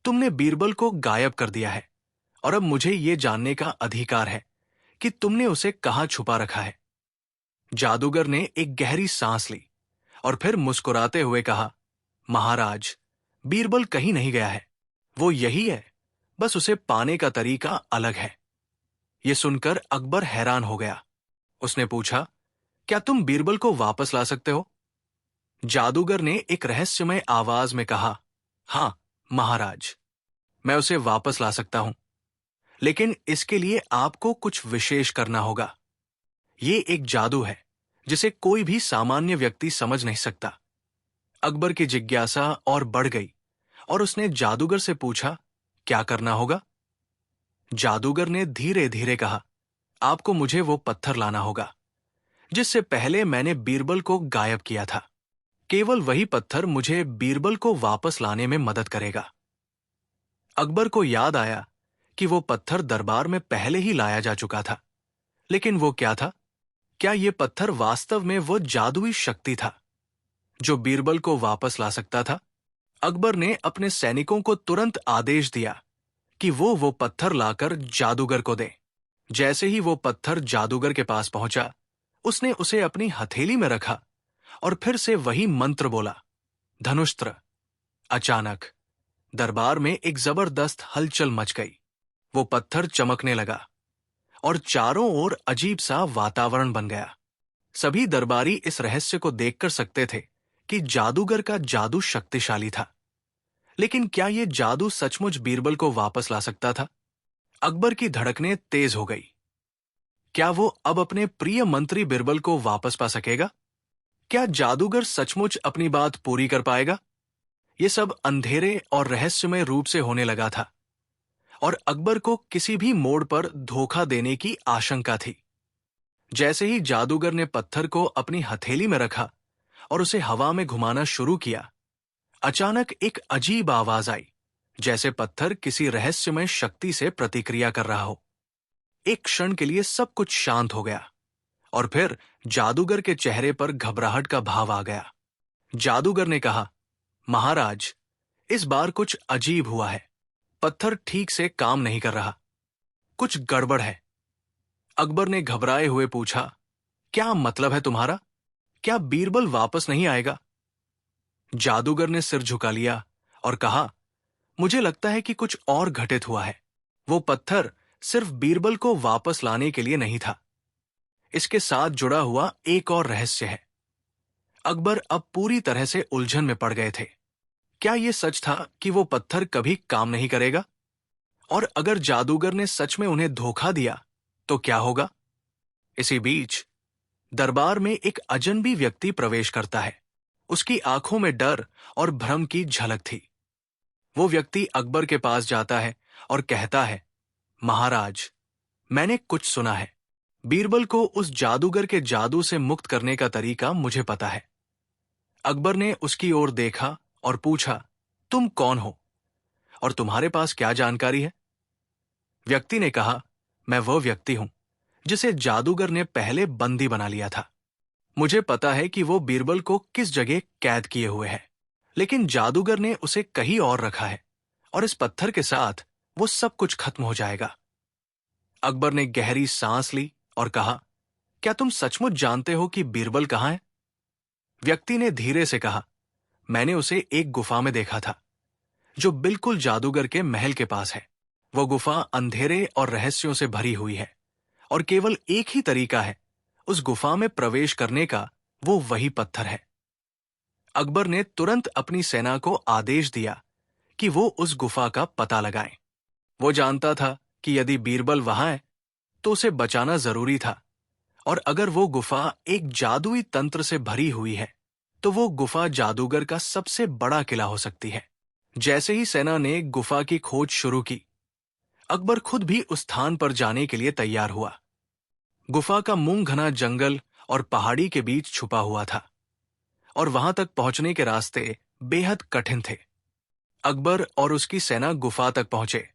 S1: तुमने बीरबल को गायब कर दिया है और अब मुझे ये जानने का अधिकार है कि तुमने उसे कहाँ छुपा रखा है। जादूगर ने एक गहरी सांस ली और फिर मुस्कुराते हुए कहा, महाराज, बीरबल कहीं नहीं गया है, वो यही है, बस उसे पाने का तरीका अलग है। ये सुनकर अकबर हैरान हो गया। उसने पूछा, क्या तुम बीरबल को वापस ला सकते हो? जादूगर ने एक रहस्यमय आवाज में कहा, हां महाराज, मैं उसे वापस ला सकता हूं, लेकिन इसके लिए आपको कुछ विशेष करना होगा। ये एक जादू है जिसे कोई भी सामान्य व्यक्ति समझ नहीं सकता। अकबर की जिज्ञासा और बढ़ गई और उसने जादूगर से पूछा, क्या करना होगा? जादूगर ने धीरे धीरे कहा, आपको मुझे वो पत्थर लाना होगा जिससे पहले मैंने बीरबल को गायब किया था। केवल वही पत्थर मुझे बीरबल को वापस लाने में मदद करेगा। अकबर को याद आया कि वो पत्थर दरबार में पहले ही लाया जा चुका था, लेकिन वो क्या था? क्या ये पत्थर वास्तव में वो जादुई शक्ति था जो बीरबल को वापस ला सकता था? अकबर ने अपने सैनिकों को तुरंत आदेश दिया कि वो पत्थर लाकर जादूगर को दे। जैसे ही वो पत्थर जादूगर के पास पहुंचा, उसने उसे अपनी हथेली में रखा और फिर से वही मंत्र बोला, धनुष्ट्र। अचानक दरबार में एक जबरदस्त हलचल मच गई। वो पत्थर चमकने लगा और चारों ओर अजीब सा वातावरण बन गया। सभी दरबारी इस रहस्य को देखकर सकते थे कि जादूगर का जादू शक्तिशाली था, लेकिन क्या ये जादू सचमुच बीरबल को वापस ला सकता था? अकबर की धड़कनें तेज हो गई। क्या वो अब अपने प्रिय मंत्री बीरबल को वापस पा सकेगा? क्या जादूगर सचमुच अपनी बात पूरी कर पाएगा? ये सब अंधेरे और रहस्यमय रूप से होने लगा था और अकबर को किसी भी मोड़ पर धोखा देने की आशंका थी। जैसे ही जादूगर ने पत्थर को अपनी हथेली में रखा और उसे हवा में घुमाना शुरू किया, अचानक एक अजीब आवाज आई, जैसे पत्थर किसी रहस्यमय शक्ति से प्रतिक्रिया कर रहा हो। एक क्षण के लिए सब कुछ शांत हो गया और फिर जादूगर के चेहरे पर घबराहट का भाव आ गया। जादूगर ने कहा, महाराज, इस बार कुछ अजीब हुआ है। पत्थर ठीक से काम नहीं कर रहा, कुछ गड़बड़ है। अकबर ने घबराए हुए पूछा, क्या मतलब है तुम्हारा? क्या बीरबल वापस नहीं आएगा? जादूगर ने सिर झुका लिया और कहा, मुझे लगता है कि कुछ और घटित हुआ है। वो पत्थर सिर्फ बीरबल को वापस लाने के लिए नहीं था, इसके साथ जुड़ा हुआ एक और रहस्य है। अकबर अब पूरी तरह से उलझन में पड़ गए थे। क्या यह सच था कि वो पत्थर कभी काम नहीं करेगा? और अगर जादूगर ने सच में उन्हें धोखा दिया तो क्या होगा? इसी बीच दरबार में एक अजनबी व्यक्ति प्रवेश करता है। उसकी आंखों में डर और भ्रम की झलक थी। वो व्यक्ति अकबर के पास जाता है और कहता है, महाराज, मैंने कुछ सुना है। बीरबल को उस जादूगर के जादू से मुक्त करने का तरीका मुझे पता है। अकबर ने उसकी ओर देखा और पूछा, तुम कौन हो और तुम्हारे पास क्या जानकारी है? व्यक्ति ने कहा, मैं वह व्यक्ति हूं जिसे जादूगर ने पहले बंदी बना लिया था। मुझे पता है कि वो बीरबल को किस जगह कैद किए हुए है, लेकिन जादूगर ने उसे कहीं और रखा है और इस पत्थर के साथ वो सब कुछ खत्म हो जाएगा। अकबर ने गहरी सांस ली और कहा, क्या तुम सचमुच जानते हो कि बीरबल कहाँ है? व्यक्ति ने धीरे से कहा, मैंने उसे एक गुफा में देखा था जो बिल्कुल जादूगर के महल के पास है। वो गुफा अंधेरे और रहस्यों से भरी हुई है और केवल एक ही तरीका है उस गुफा में प्रवेश करने का, वो वही पत्थर है। अकबर ने तुरंत अपनी सेना को आदेश दिया कि वो उस गुफा का पता लगाएं। वो जानता था कि यदि बीरबल वहां है तो उसे बचाना जरूरी था, और अगर वो गुफा एक जादुई तंत्र से भरी हुई है तो वो गुफा जादूगर का सबसे बड़ा किला हो सकती है। जैसे ही सेना ने गुफा की खोज शुरू की, अकबर खुद भी उस स्थान पर जाने के लिए तैयार हुआ। गुफा का मुंह घना जंगल और पहाड़ी के बीच छुपा हुआ था, और वहां तक पहुंचने के रास्ते बेहद कठिन थे। अकबर और उसकी सेना गुफा तक पहुंचे,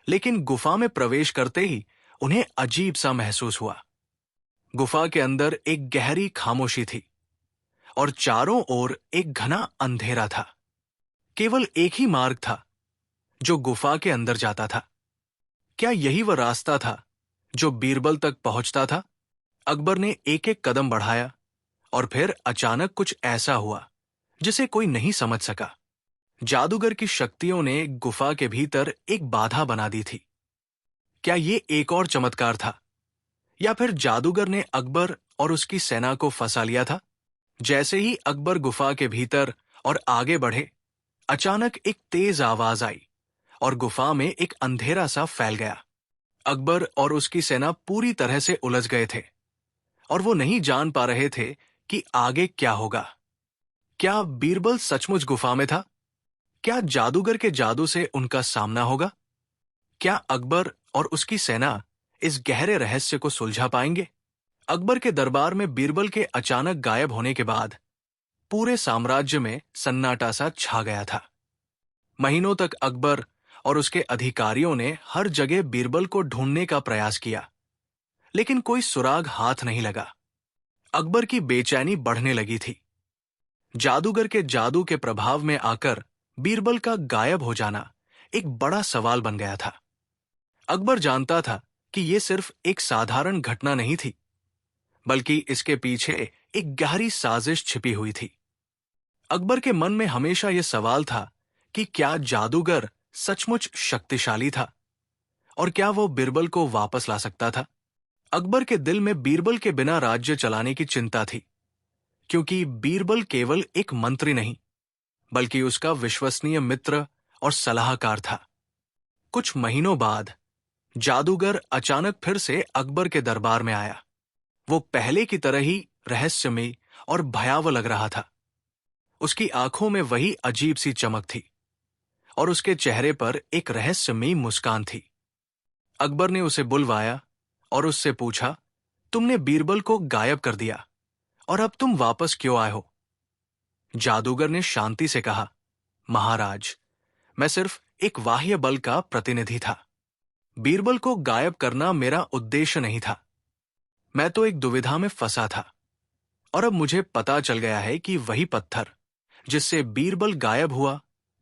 S1: लेकिन गुफा में प्रवेश करते ही उन्हें अजीब सा महसूस हुआ। गुफा के अंदर एक गहरी खामोशी थी और चारों ओर एक घना अंधेरा था। केवल एक ही मार्ग था जो गुफा के अंदर जाता था। क्या यही वह रास्ता था जो बीरबल तक पहुंचता था? अकबर ने एक एक कदम बढ़ाया, और फिर अचानक कुछ ऐसा हुआ जिसे कोई नहीं समझ सका। जादूगर की शक्तियों ने गुफा के भीतर एक बाधा बना दी थी। क्या ये एक और चमत्कार था, या फिर जादूगर ने अकबर और उसकी सेना को फंसा लिया था? जैसे ही अकबर गुफा के भीतर और आगे बढ़े, अचानक एक तेज आवाज आई और गुफा में एक अंधेरा सा फैल गया। अकबर और उसकी सेना पूरी तरह से उलझ गए थे, और वो नहीं जान पा रहे थे कि आगे क्या होगा। क्या बीरबल सचमुच गुफा में था? क्या जादूगर के जादू से उनका सामना होगा? क्या अकबर और उसकी सेना इस गहरे रहस्य को सुलझा पाएंगे? अकबर के दरबार में बीरबल के अचानक गायब होने के बाद पूरे साम्राज्य में सन्नाटा सा छा गया था। महीनों तक अकबर और उसके अधिकारियों ने हर जगह बीरबल को ढूंढने का प्रयास किया, लेकिन कोई सुराग हाथ नहीं लगा। अकबर की बेचैनी बढ़ने लगी थी। जादूगर के जादू के प्रभाव में आकर बीरबल का गायब हो जाना एक बड़ा सवाल बन गया था। अकबर जानता था कि यह सिर्फ एक साधारण घटना नहीं थी, बल्कि इसके पीछे एक गहरी साजिश छिपी हुई थी। अकबर के मन में हमेशा यह सवाल था कि क्या जादूगर सचमुच शक्तिशाली था, और क्या वो बीरबल को वापस ला सकता था? अकबर के दिल में बीरबल के बिना राज्य चलाने की चिंता थी, क्योंकि बीरबल केवल एक मंत्री नहीं, बल्कि उसका विश्वसनीय मित्र और सलाहकार था। कुछ महीनों बाद जादूगर अचानक फिर से अकबर के दरबार में आया। वो पहले की तरह ही रहस्यमय और भयावह लग रहा था। उसकी आंखों में वही अजीब सी चमक थी, और उसके चेहरे पर एक रहस्यमयी मुस्कान थी। अकबर ने उसे बुलवाया और उससे पूछा, तुमने बीरबल को गायब कर दिया, और अब तुम वापस क्यों आए हो? जादूगर ने शांति से कहा, महाराज, मैं सिर्फ एक बाह्य बल का प्रतिनिधि था। बीरबल को गायब करना मेरा उद्देश्य नहीं था। मैं तो एक दुविधा में फंसा था, और अब मुझे पता चल गया है कि वही पत्थर जिससे बीरबल गायब हुआ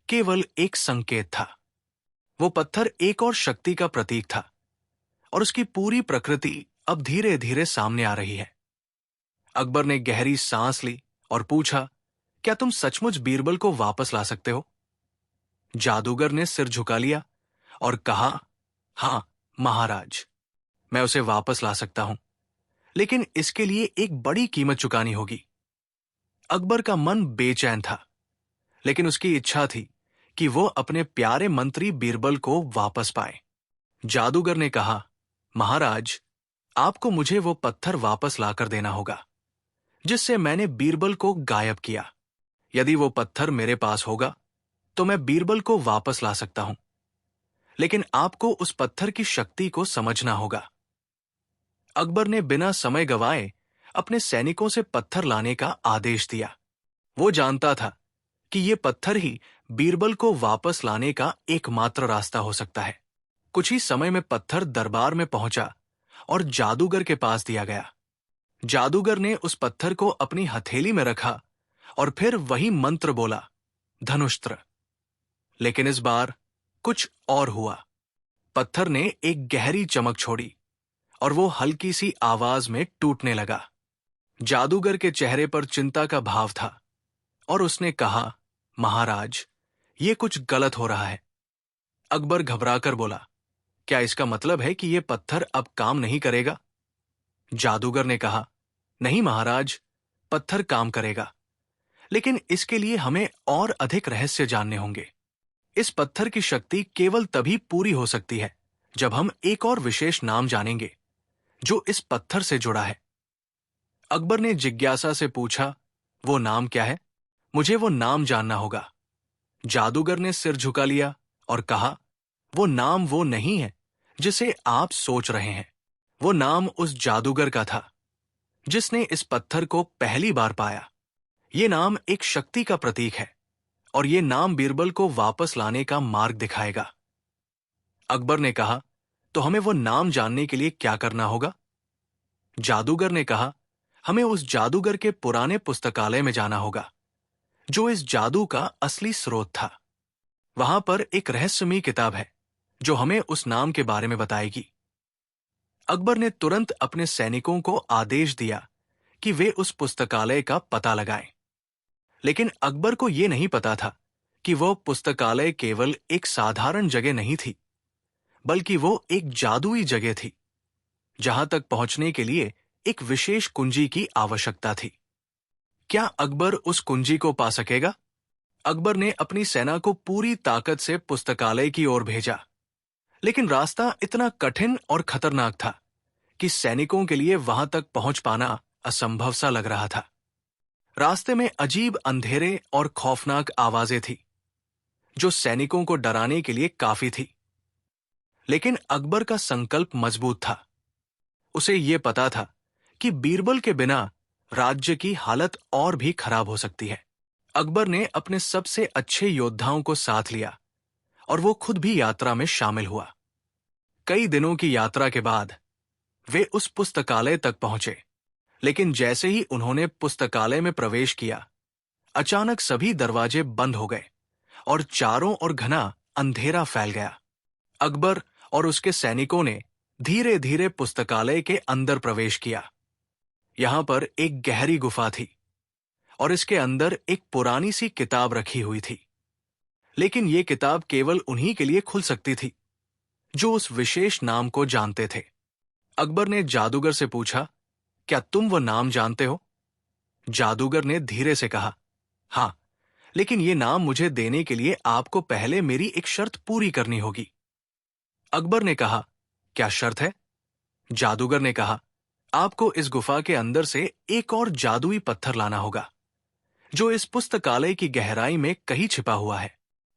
S1: केवल एक संकेत था। वो पत्थर एक और शक्ति का प्रतीक था, और उसकी पूरी प्रकृति अब धीरे धीरे सामने आ रही है। अकबर ने गहरी सांस ली और पूछा, क्या तुम सचमुच बीरबल को वापस ला सकते हो? जादूगर ने सिर झुका लिया और कहा, हां महाराज, मैं उसे वापस ला सकता हूं, लेकिन इसके लिए एक बड़ी कीमत चुकानी होगी। अकबर का मन बेचैन था, लेकिन उसकी इच्छा थी कि वो अपने प्यारे मंत्री बीरबल को वापस पाए। जादूगर ने कहा, महाराज, आपको मुझे वो पत्थर वापस लाकर देना होगा जिससे मैंने बीरबल को गायब किया। यदि वो पत्थर मेरे पास होगा तो मैं बीरबल को वापस ला सकता हूं, लेकिन आपको उस पत्थर की शक्ति को समझना होगा। अकबर ने बिना समय गवाए अपने सैनिकों से पत्थर लाने का आदेश दिया। वो जानता था कि ये पत्थर ही बीरबल को वापस लाने का एकमात्र रास्ता हो सकता है। कुछ ही समय में पत्थर दरबार में पहुंचा और जादूगर के पास दिया गया। जादूगर ने उस पत्थर को अपनी हथेली में रखा और फिर वही मंत्र बोला, धनुष्ट्र। लेकिन इस बार कुछ और हुआ। पत्थर ने एक गहरी चमक छोड़ी और वो हल्की सी आवाज में टूटने लगा। जादूगर के चेहरे पर चिंता का भाव था और उसने कहा, महाराज, ये कुछ गलत हो रहा है। अकबर घबराकर बोला, क्या इसका मतलब है कि यह पत्थर अब काम नहीं करेगा? जादूगर ने कहा, नहीं महाराज, पत्थर काम करेगा, लेकिन इसके लिए हमें और अधिक रहस्य जानने होंगे। इस पत्थर की शक्ति केवल तभी पूरी हो सकती है जब हम एक और विशेष नाम जानेंगे जो इस पत्थर से जुड़ा है। अकबर ने जिज्ञासा से पूछा, वो नाम क्या है? मुझे वो नाम जानना होगा। जादूगर ने सिर झुका लिया और कहा, वो नाम वो नहीं है जिसे आप सोच रहे हैं। वो नाम उस जादूगर का था जिसने इस पत्थर को पहली बार पाया। ये नाम एक शक्ति का प्रतीक है और ये नाम बीरबल को वापस लाने का मार्ग दिखाएगा। अकबर ने कहा, तो हमें वो नाम जानने के लिए क्या करना होगा? जादूगर ने कहा, हमें उस जादूगर के पुराने पुस्तकालय में जाना होगा जो इस जादू का असली स्रोत था। वहां पर एक रहस्यमयी किताब है जो हमें उस नाम के बारे में बताएगी। अकबर ने तुरंत अपने सैनिकों को आदेश दिया कि वे उस पुस्तकालय का पता लगाएं। लेकिन अकबर को यह नहीं पता था कि वह पुस्तकालय केवल एक साधारण जगह नहीं थी, बल्कि वो एक जादुई जगह थी जहां तक पहुंचने के लिए एक विशेष कुंजी की आवश्यकता थी। क्या अकबर उस कुंजी को पा सकेगा? अकबर ने अपनी सेना को पूरी ताकत से पुस्तकालय की ओर भेजा, लेकिन रास्ता इतना कठिन और खतरनाक था कि सैनिकों के लिए वहां तक पहुंच पाना असंभव सा लग रहा था। रास्ते में अजीब अंधेरे और खौफनाक आवाजें थी जो सैनिकों को डराने के लिए काफी थी। लेकिन अकबर का संकल्प मजबूत था। उसे यह पता था कि बीरबल के बिना राज्य की हालत और भी खराब हो सकती है। अकबर ने अपने सबसे अच्छे योद्धाओं को साथ लिया और वो खुद भी यात्रा में शामिल हुआ। कई दिनों की यात्रा के बाद वे उस पुस्तकालय तक पहुंचे, लेकिन जैसे ही उन्होंने पुस्तकालय में प्रवेश किया, अचानक सभी दरवाजे बंद हो गए और चारों ओर घना अंधेरा फैल गया। अकबर और उसके सैनिकों ने धीरे धीरे पुस्तकालय के अंदर प्रवेश किया। यहां पर एक गहरी गुफा थी और इसके अंदर एक पुरानी सी किताब रखी हुई थी। लेकिन यह किताब केवल उन्हीं के लिए खुल सकती थी जो उस विशेष नाम को जानते थे। अकबर ने जादूगर से पूछा, क्या तुम वो नाम जानते हो? जादूगर ने धीरे से कहा, हां, लेकिन ये नाम मुझे देने के लिए आपको पहले मेरी एक शर्त पूरी करनी होगी। अकबर ने कहा, क्या शर्त है? जादूगर ने कहा, आपको इस गुफा के अंदर से एक और जादुई पत्थर लाना होगा जो इस पुस्तकालय की गहराई में कहीं छिपा हुआ है।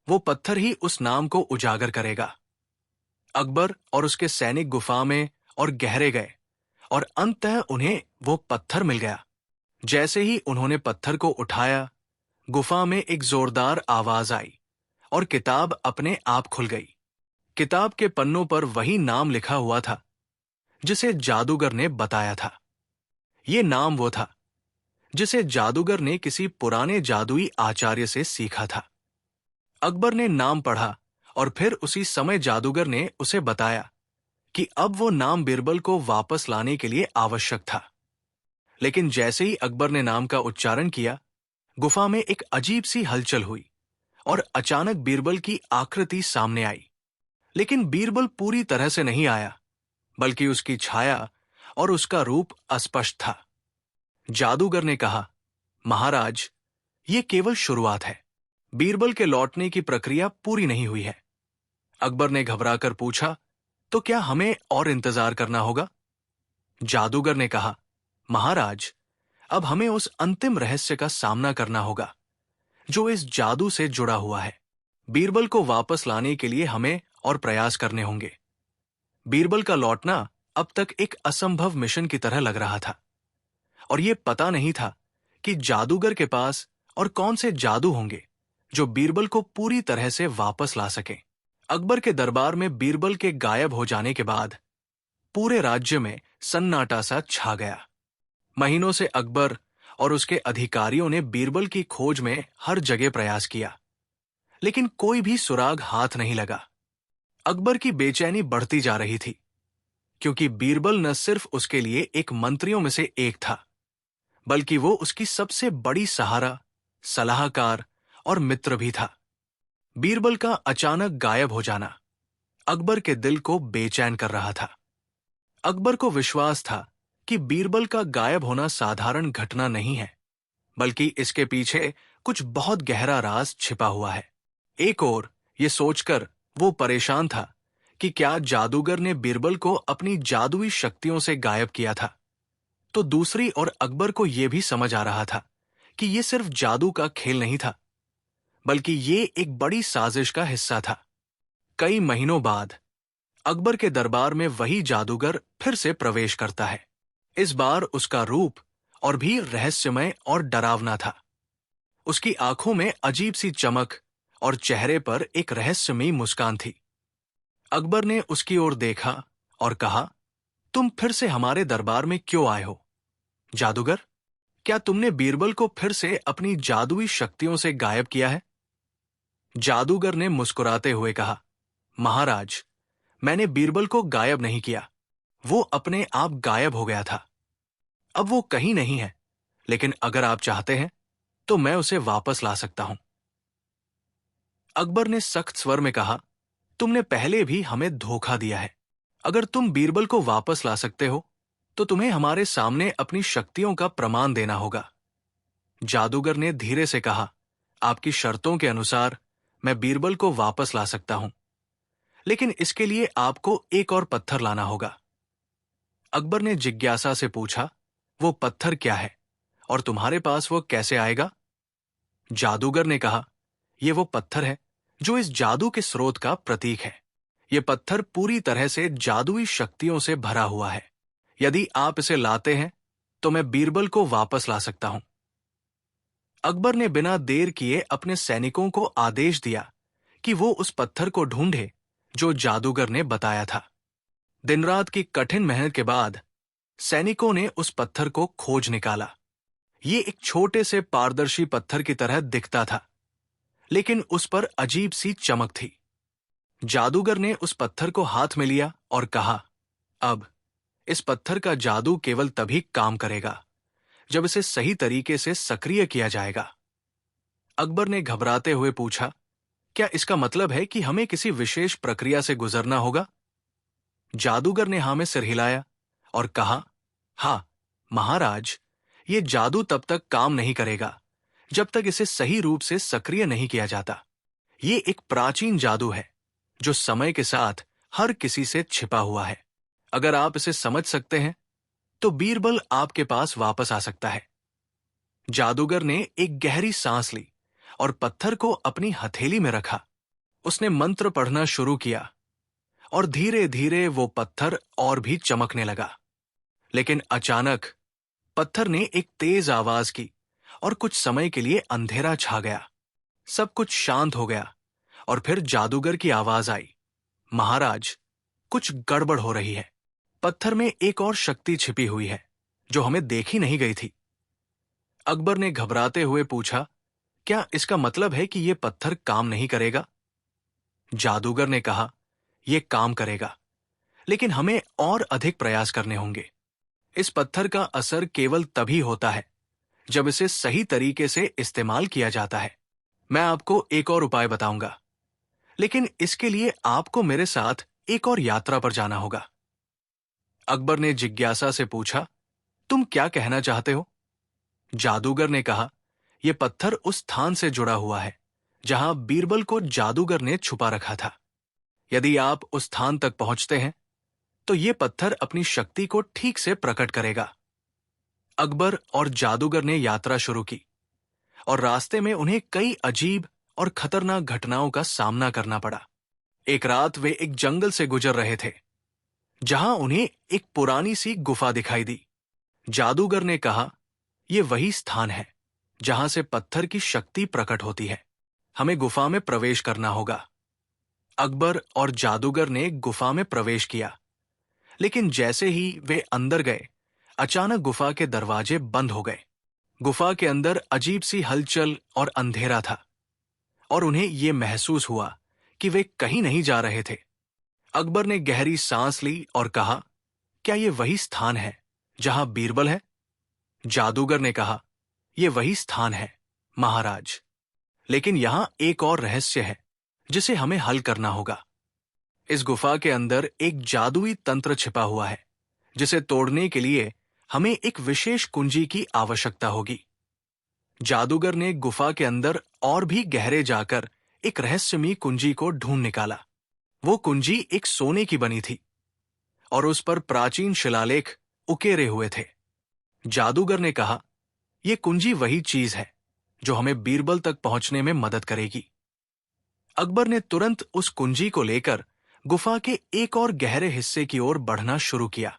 S1: वो पत्थर ही उस नाम को उजागर करेगा। अकबर और उसके सैनिक गुफा में और गहरे गए और अंततः उन्हें वो पत्थर मिल गया। जैसे ही उन्होंने पत्थर को उठाया, गुफा में एक जोरदार आवाज आई और किताब अपने आप खुल गई। किताब के पन्नों पर वही नाम लिखा हुआ था जिसे जादूगर ने बताया था। ये नाम वो था जिसे जादूगर ने किसी पुराने जादुई आचार्य से सीखा था। अकबर ने नाम पढ़ा और फिर उसी समय जादूगर ने उसे बताया कि अब वो नाम बीरबल को वापस लाने के लिए आवश्यक था। लेकिन जैसे ही अकबर ने नाम का उच्चारण किया, गुफा में एक अजीब सी हलचल हुई और अचानक बीरबल की आकृति सामने आई। लेकिन बीरबल पूरी तरह से नहीं आया, बल्कि उसकी छाया और उसका रूप अस्पष्ट था। जादूगर ने कहा, महाराज, ये केवल शुरुआत है। बीरबल के लौटने की प्रक्रिया पूरी नहीं हुई है। अकबर ने घबराकर पूछा, तो क्या हमें और इंतजार करना होगा? जादूगर ने कहा, महाराज, अब हमें उस अंतिम रहस्य का सामना करना होगा जो इस जादू से जुड़ा हुआ है। बीरबल को वापस लाने के लिए हमें और प्रयास करने होंगे। बीरबल का लौटना अब तक एक असंभव मिशन की तरह लग रहा था और यह पता नहीं था कि जादूगर के पास और कौन से जादू होंगे जो बीरबल को पूरी तरह से वापस ला सके। अकबर के दरबार में बीरबल के गायब हो जाने के बाद पूरे राज्य में सन्नाटा सा छा गया। महीनों से अकबर और उसके अधिकारियों ने बीरबल की खोज में हर जगह प्रयास किया, लेकिन कोई भी सुराग हाथ नहीं लगा। अकबर की बेचैनी बढ़ती जा रही थी, क्योंकि बीरबल न सिर्फ उसके लिए एक मंत्रियों में से एक था, बल्कि वो उसकी सबसे बड़ी सहारा, सलाहकार और मित्र भी था। बीरबल का अचानक गायब हो जाना अकबर के दिल को बेचैन कर रहा था। अकबर को विश्वास था कि बीरबल का गायब होना साधारण घटना नहीं है, बल्कि इसके पीछे कुछ बहुत गहरा राज छिपा हुआ है। एक ओर ये सोचकर वो परेशान था कि क्या जादूगर ने बीरबल को अपनी जादुई शक्तियों से गायब किया था, तो दूसरी ओर अकबर को यह भी समझ आ रहा था कि यह सिर्फ जादू का खेल नहीं था, बल्कि ये एक बड़ी साजिश का हिस्सा था। कई महीनों बाद अकबर के दरबार में वही जादूगर फिर से प्रवेश करता है। इस बार उसका रूप और भी रहस्यमय और डरावना था। उसकी आंखों में अजीब सी चमक और चेहरे पर एक रहस्यमयी मुस्कान थी। अकबर ने उसकी ओर देखा और कहा, तुम फिर से हमारे दरबार में क्यों आए हो जादूगर? क्या तुमने बीरबल को फिर से अपनी जादुई शक्तियों से गायब किया है? जादूगर ने मुस्कुराते हुए कहा, महाराज, मैंने बीरबल को गायब नहीं किया। वो अपने आप गायब हो गया था। अब वो कहीं नहीं है, लेकिन अगर आप चाहते हैं तो मैं उसे वापस ला सकता हूं। अकबर ने सख्त स्वर में कहा, तुमने पहले भी हमें धोखा दिया है। अगर तुम बीरबल को वापस ला सकते हो तो तुम्हें हमारे सामने अपनी शक्तियों का प्रमाण देना होगा। जादूगर ने धीरे से कहा, आपकी शर्तों के अनुसार मैं बीरबल को वापस ला सकता हूं, लेकिन इसके लिए आपको एक और पत्थर लाना होगा। अकबर ने जिज्ञासा से पूछा, वो पत्थर क्या है और तुम्हारे पास वो कैसे आएगा? जादूगर ने कहा, यह वो पत्थर है जो इस जादू के स्रोत का प्रतीक है। यह पत्थर पूरी तरह से जादुई शक्तियों से भरा हुआ है। यदि आप इसे लाते हैं तो मैं बीरबल को वापस ला सकता हूं। अकबर ने बिना देर किए अपने सैनिकों को आदेश दिया कि वो उस पत्थर को ढूंढे जो जादूगर ने बताया था। दिन रात की कठिन मेहनत के बाद सैनिकों ने उस पत्थर को खोज निकाला। ये एक छोटे से पारदर्शी पत्थर की तरह दिखता था, लेकिन उस पर अजीब सी चमक थी। जादूगर ने उस पत्थर को हाथ में लिया और कहा, अब इस पत्थर का जादू केवल तभी काम करेगा जब इसे सही तरीके से सक्रिय किया जाएगा। अकबर ने घबराते हुए पूछा, क्या इसका मतलब है कि हमें किसी विशेष प्रक्रिया से गुजरना होगा? जादूगर ने हाँ में सिर हिलाया और कहा, हाँ महाराज, ये जादू तब तक काम नहीं करेगा जब तक इसे सही रूप से सक्रिय नहीं किया जाता। ये एक प्राचीन जादू है जो समय के साथ हर किसी से छिपा हुआ है। अगर आप इसे समझ सकते हैं तो बीरबल आपके पास वापस आ सकता है। जादूगर ने एक गहरी सांस ली और पत्थर को अपनी हथेली में रखा। उसने मंत्र पढ़ना शुरू किया और धीरे धीरे वो पत्थर और भी चमकने लगा। लेकिन अचानक पत्थर ने एक तेज आवाज की और कुछ समय के लिए अंधेरा छा गया। सब कुछ शांत हो गया और फिर जादूगर की आवाज आई, महाराज, कुछ गड़बड़ हो रही है। पत्थर में एक और शक्ति छिपी हुई है जो हमें देखी नहीं गई थी। अकबर ने घबराते हुए पूछा, क्या इसका मतलब है कि यह पत्थर काम नहीं करेगा? जादूगर ने कहा, यह काम करेगा, लेकिन हमें और अधिक प्रयास करने होंगे। इस पत्थर का असर केवल तभी होता है जब इसे सही तरीके से इस्तेमाल किया जाता है। मैं आपको एक और उपाय बताऊंगा, लेकिन इसके लिए आपको मेरे साथ एक और यात्रा पर जाना होगा। अकबर ने जिज्ञासा से पूछा, तुम क्या कहना चाहते हो? जादूगर ने कहा, यह पत्थर उस स्थान से जुड़ा हुआ है जहां बीरबल को जादूगर ने छुपा रखा था। यदि आप उस स्थान तक पहुंचते हैं तो यह पत्थर अपनी शक्ति को ठीक से प्रकट करेगा। अकबर और जादूगर ने यात्रा शुरू की और रास्ते में उन्हें कई अजीब और खतरनाक घटनाओं का सामना करना पड़ा। एक रात वे एक जंगल से गुजर रहे थे जहां उन्हें एक पुरानी सी गुफा दिखाई दी। जादूगर ने कहा, यह वही स्थान है जहां से पत्थर की शक्ति प्रकट होती है। हमें गुफा में प्रवेश करना होगा। अकबर और जादूगर ने गुफा में प्रवेश किया, लेकिन जैसे ही वे अंदर गए, अचानक गुफा के दरवाजे बंद हो गए। गुफा के अंदर अजीब सी हलचल और अंधेरा था और उन्हें यह महसूस हुआ कि वे कहीं नहीं जा रहे थे। अकबर ने गहरी सांस ली और कहा, क्या यह वही स्थान है जहां बीरबल है? जादूगर ने कहा, यह वही स्थान है महाराज, लेकिन यहां एक और रहस्य है जिसे हमें हल करना होगा। इस गुफा के अंदर एक जादुई तंत्र छिपा हुआ है जिसे तोड़ने के लिए हमें एक विशेष कुंजी की आवश्यकता होगी। जादूगर ने गुफा के अंदर और भी गहरे जाकर एक रहस्यमयी कुंजी को ढूंढ निकाला। वो कुंजी एक सोने की बनी थी और उस पर प्राचीन शिलालेख उकेरे हुए थे। जादूगर ने कहा, यह कुंजी वही चीज है जो हमें बीरबल तक पहुंचने में मदद करेगी। अकबर ने तुरंत उस कुंजी को लेकर गुफा के एक और गहरे हिस्से की ओर बढ़ना शुरू किया।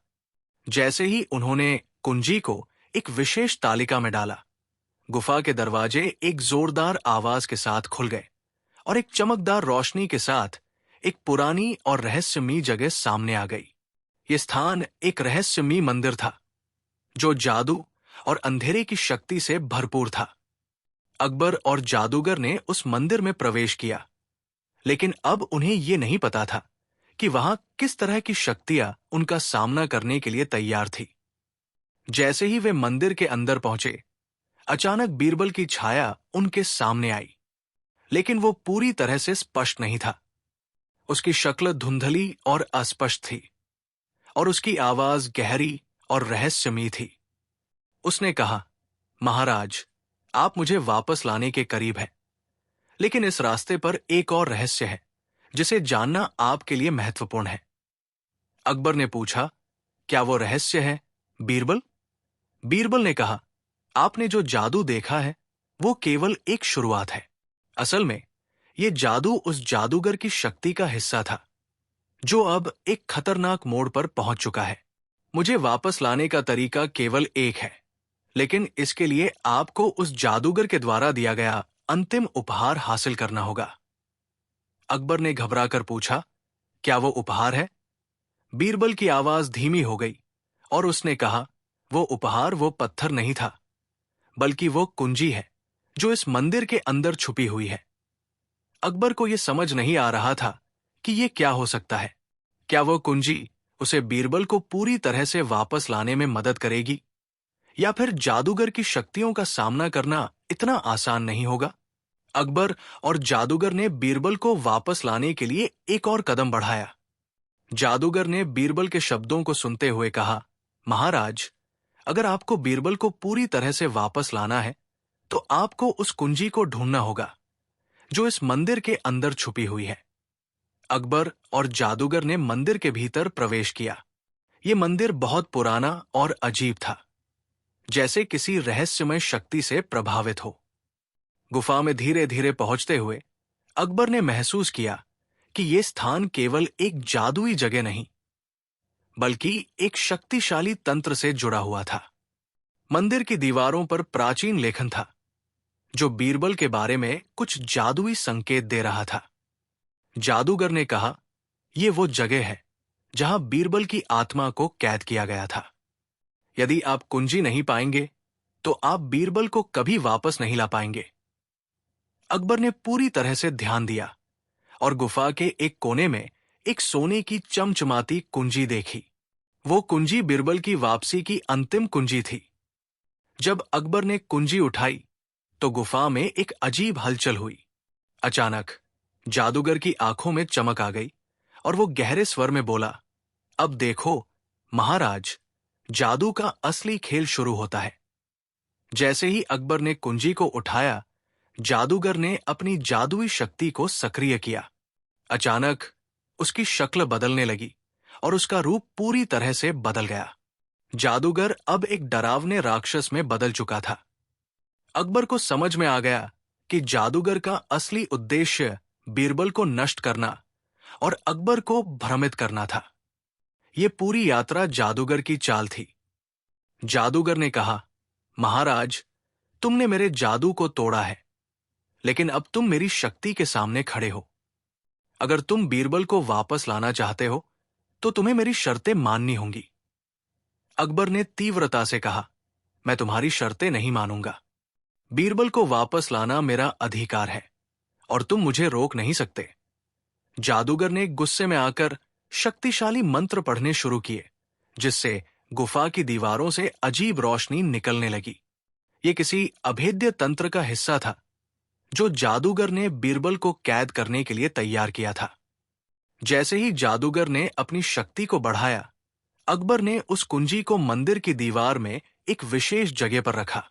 S1: जैसे ही उन्होंने कुंजी को एक विशेष तालिका में डाला, गुफा के दरवाजे एक जोरदार आवाज के साथ खुल गए और एक चमकदार रोशनी के साथ एक पुरानी और रहस्यमयी जगह सामने आ गई। यह स्थान एक रहस्यमयी मंदिर था जो जादू और अंधेरे की शक्ति से भरपूर था। अकबर और जादूगर ने उस मंदिर में प्रवेश किया, लेकिन अब उन्हें यह नहीं पता था कि वहां किस तरह की शक्तियां उनका सामना करने के लिए तैयार थी। जैसे ही वे मंदिर के अंदर पहुंचे, अचानक बीरबल की छाया उनके सामने आई, लेकिन वो पूरी तरह से स्पष्ट नहीं था। उसकी शक्ल धुंधली और अस्पष्ट थी और उसकी आवाज गहरी और रहस्यमयी थी। उसने कहा, महाराज, आप मुझे वापस लाने के करीब हैं, लेकिन इस रास्ते पर एक और रहस्य है जिसे जानना आपके लिए महत्वपूर्ण है। अकबर ने पूछा, क्या वो रहस्य है, बीरबल? बीरबल ने कहा, आपने जो जादू देखा है वो केवल एक शुरुआत है। असल में ये जादू उस जादूगर की शक्ति का हिस्सा था जो अब एक खतरनाक मोड़ पर पहुंच चुका है। मुझे वापस लाने का तरीका केवल एक है, लेकिन इसके लिए आपको उस जादूगर के द्वारा दिया गया अंतिम उपहार हासिल करना होगा। अकबर ने घबराकर पूछा, क्या वो उपहार है? बीरबल की आवाज धीमी हो गई और उसने कहा, वो उपहार वो पत्थर नहीं था, बल्कि वो कुंजी है जो इस मंदिर के अंदर छुपी हुई है। अकबर को यह समझ नहीं आ रहा था कि यह क्या हो सकता है। क्या वो कुंजी उसे बीरबल को पूरी तरह से वापस लाने में मदद करेगी, या फिर जादूगर की शक्तियों का सामना करना इतना आसान नहीं होगा? अकबर और जादूगर ने बीरबल को वापस लाने के लिए एक और कदम बढ़ाया। जादूगर ने बीरबल के शब्दों को सुनते हुए कहा, महाराज, अगर आपको बीरबल को पूरी तरह से वापस लाना है तो आपको उस कुंजी को ढूंढना होगा जो इस मंदिर के अंदर छुपी हुई है। अकबर और जादूगर ने मंदिर के भीतर प्रवेश किया। यह मंदिर बहुत पुराना और अजीब था, जैसे किसी रहस्यमय शक्ति से प्रभावित हो। गुफा में धीरे धीरे पहुंचते हुए अकबर ने महसूस किया कि यह स्थान केवल एक जादुई जगह नहीं, बल्कि एक शक्तिशाली तंत्र से जुड़ा हुआ था। मंदिर की दीवारों पर प्राचीन लेखन था जो बीरबल के बारे में कुछ जादुई संकेत दे रहा था। जादूगर ने कहा, यह वो जगह है जहां बीरबल की आत्मा को कैद किया गया था। यदि आप कुंजी नहीं पाएंगे तो आप बीरबल को कभी वापस नहीं ला पाएंगे। अकबर ने पूरी तरह से ध्यान दिया और गुफा के एक कोने में एक सोने की चमचमाती कुंजी देखी। वो कुंजी बीरबल की वापसी की अंतिम कुंजी थी। जब अकबर ने कुंजी उठाई तो गुफा में एक अजीब हलचल हुई। अचानक जादूगर की आंखों में चमक आ गई और वो गहरे स्वर में बोला, अब देखो महाराज, जादू का असली खेल शुरू होता है। जैसे ही अकबर ने कुंजी को उठाया, जादूगर ने अपनी जादुई शक्ति को सक्रिय किया। अचानक उसकी शक्ल बदलने लगी और उसका रूप पूरी तरह से बदल गया। जादूगर अब एक डरावने राक्षस में बदल चुका था। अकबर को समझ में आ गया कि जादूगर का असली उद्देश्य बीरबल को नष्ट करना और अकबर को भ्रमित करना था। यह पूरी यात्रा जादूगर की चाल थी। जादूगर ने कहा, महाराज, तुमने मेरे जादू को तोड़ा है, लेकिन अब तुम मेरी शक्ति के सामने खड़े हो। अगर तुम बीरबल को वापस लाना चाहते हो तो तुम्हें मेरी शर्तें माननी होंगी। अकबर ने तीव्रता से कहा, मैं तुम्हारी शर्तें नहीं मानूंगा। बीरबल को वापस लाना मेरा अधिकार है और तुम मुझे रोक नहीं सकते। जादूगर ने गुस्से में आकर शक्तिशाली मंत्र पढ़ने शुरू किए, जिससे गुफा की दीवारों से अजीब रोशनी निकलने लगी। यह किसी अभेद्य तंत्र का हिस्सा था जो जादूगर ने बीरबल को कैद करने के लिए तैयार किया था। जैसे ही जादूगर ने अपनी शक्ति को बढ़ाया, अकबर ने उस कुंजी को मंदिर की दीवार में एक विशेष जगह पर रखा।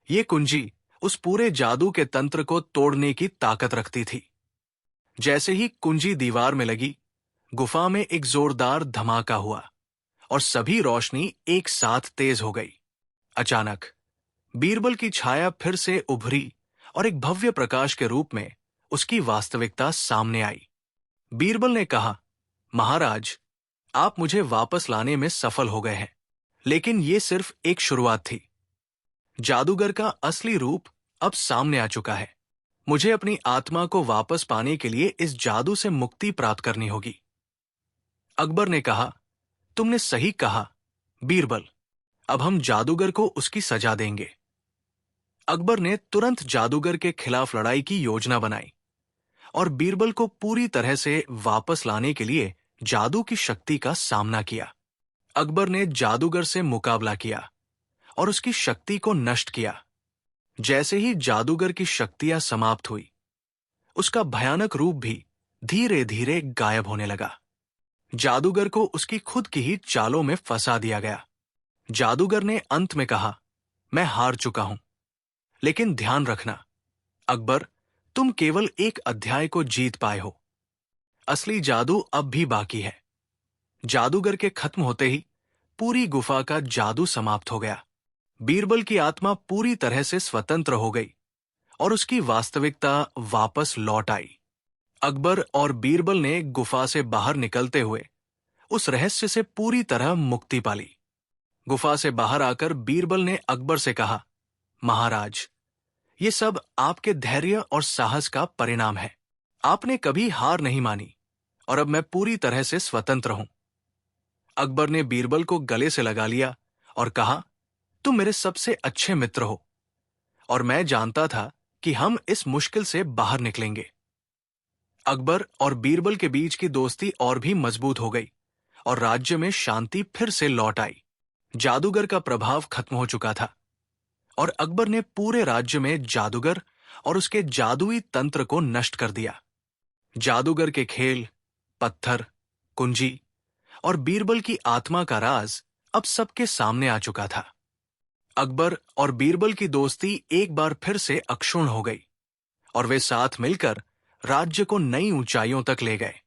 S1: यह कुंजी उस पूरे जादू के तंत्र को तोड़ने की ताकत रखती थी। जैसे ही कुंजी दीवार में लगी, गुफा में एक जोरदार धमाका हुआ और सभी रोशनी एक साथ तेज हो गई। अचानक बीरबल की छाया फिर से उभरी और एक भव्य प्रकाश के रूप में उसकी वास्तविकता सामने आई। बीरबल ने कहा, महाराज, आप मुझे वापस लाने में सफल हो गए हैं, लेकिन ये सिर्फ एक शुरुआत थी। जादूगर का असली रूप अब सामने आ चुका है। मुझे अपनी आत्मा को वापस पाने के लिए इस जादू से मुक्ति प्राप्त करनी होगी। अकबर ने कहा, तुमने सही कहा बीरबल, अब हम जादूगर को उसकी सजा देंगे। अकबर ने तुरंत जादूगर के खिलाफ लड़ाई की योजना बनाई और बीरबल को पूरी तरह से वापस लाने के लिए जादू की शक्ति का सामना किया। अकबर ने जादूगर से मुकाबला किया और उसकी शक्ति को नष्ट किया। जैसे ही जादूगर की शक्तियां समाप्त हुई, उसका भयानक रूप भी धीरे धीरे गायब होने लगा। जादूगर को उसकी खुद की ही चालों में फंसा दिया गया। जादूगर ने अंत में कहा, मैं हार चुका हूं, लेकिन ध्यान रखना अकबर, तुम केवल एक अध्याय को जीत पाए हो। असली जादू अब भी बाकी है। जादूगर के खत्म होते ही पूरी गुफा का जादू समाप्त हो गया। बीरबल की आत्मा पूरी तरह से स्वतंत्र हो गई और उसकी वास्तविकता वापस लौट आई। अकबर और बीरबल ने गुफा से बाहर निकलते हुए उस रहस्य से पूरी तरह मुक्ति पाली। गुफा से बाहर आकर बीरबल ने अकबर से कहा, महाराज, ये सब आपके धैर्य और साहस का परिणाम है। आपने कभी हार नहीं मानी और अब मैं पूरी तरह से स्वतंत्र हूं। अकबर ने बीरबल को गले से लगा लिया और कहा, तुम मेरे सबसे अच्छे मित्र हो और मैं जानता था कि हम इस मुश्किल से बाहर निकलेंगे। अकबर और बीरबल के बीच की दोस्ती और भी मजबूत हो गई और राज्य में शांति फिर से लौट आई। जादूगर का प्रभाव खत्म हो चुका था और अकबर ने पूरे राज्य में जादूगर और उसके जादुई तंत्र को नष्ट कर दिया। जादूगर के खेल, पत्थर, कुंजी और बीरबल की आत्मा का राज अब सबके सामने आ चुका था। अकबर और बीरबल की दोस्ती एक बार फिर से अक्षुण्ण हो गई और वे साथ मिलकर राज्य को नई ऊंचाइयों तक ले गए।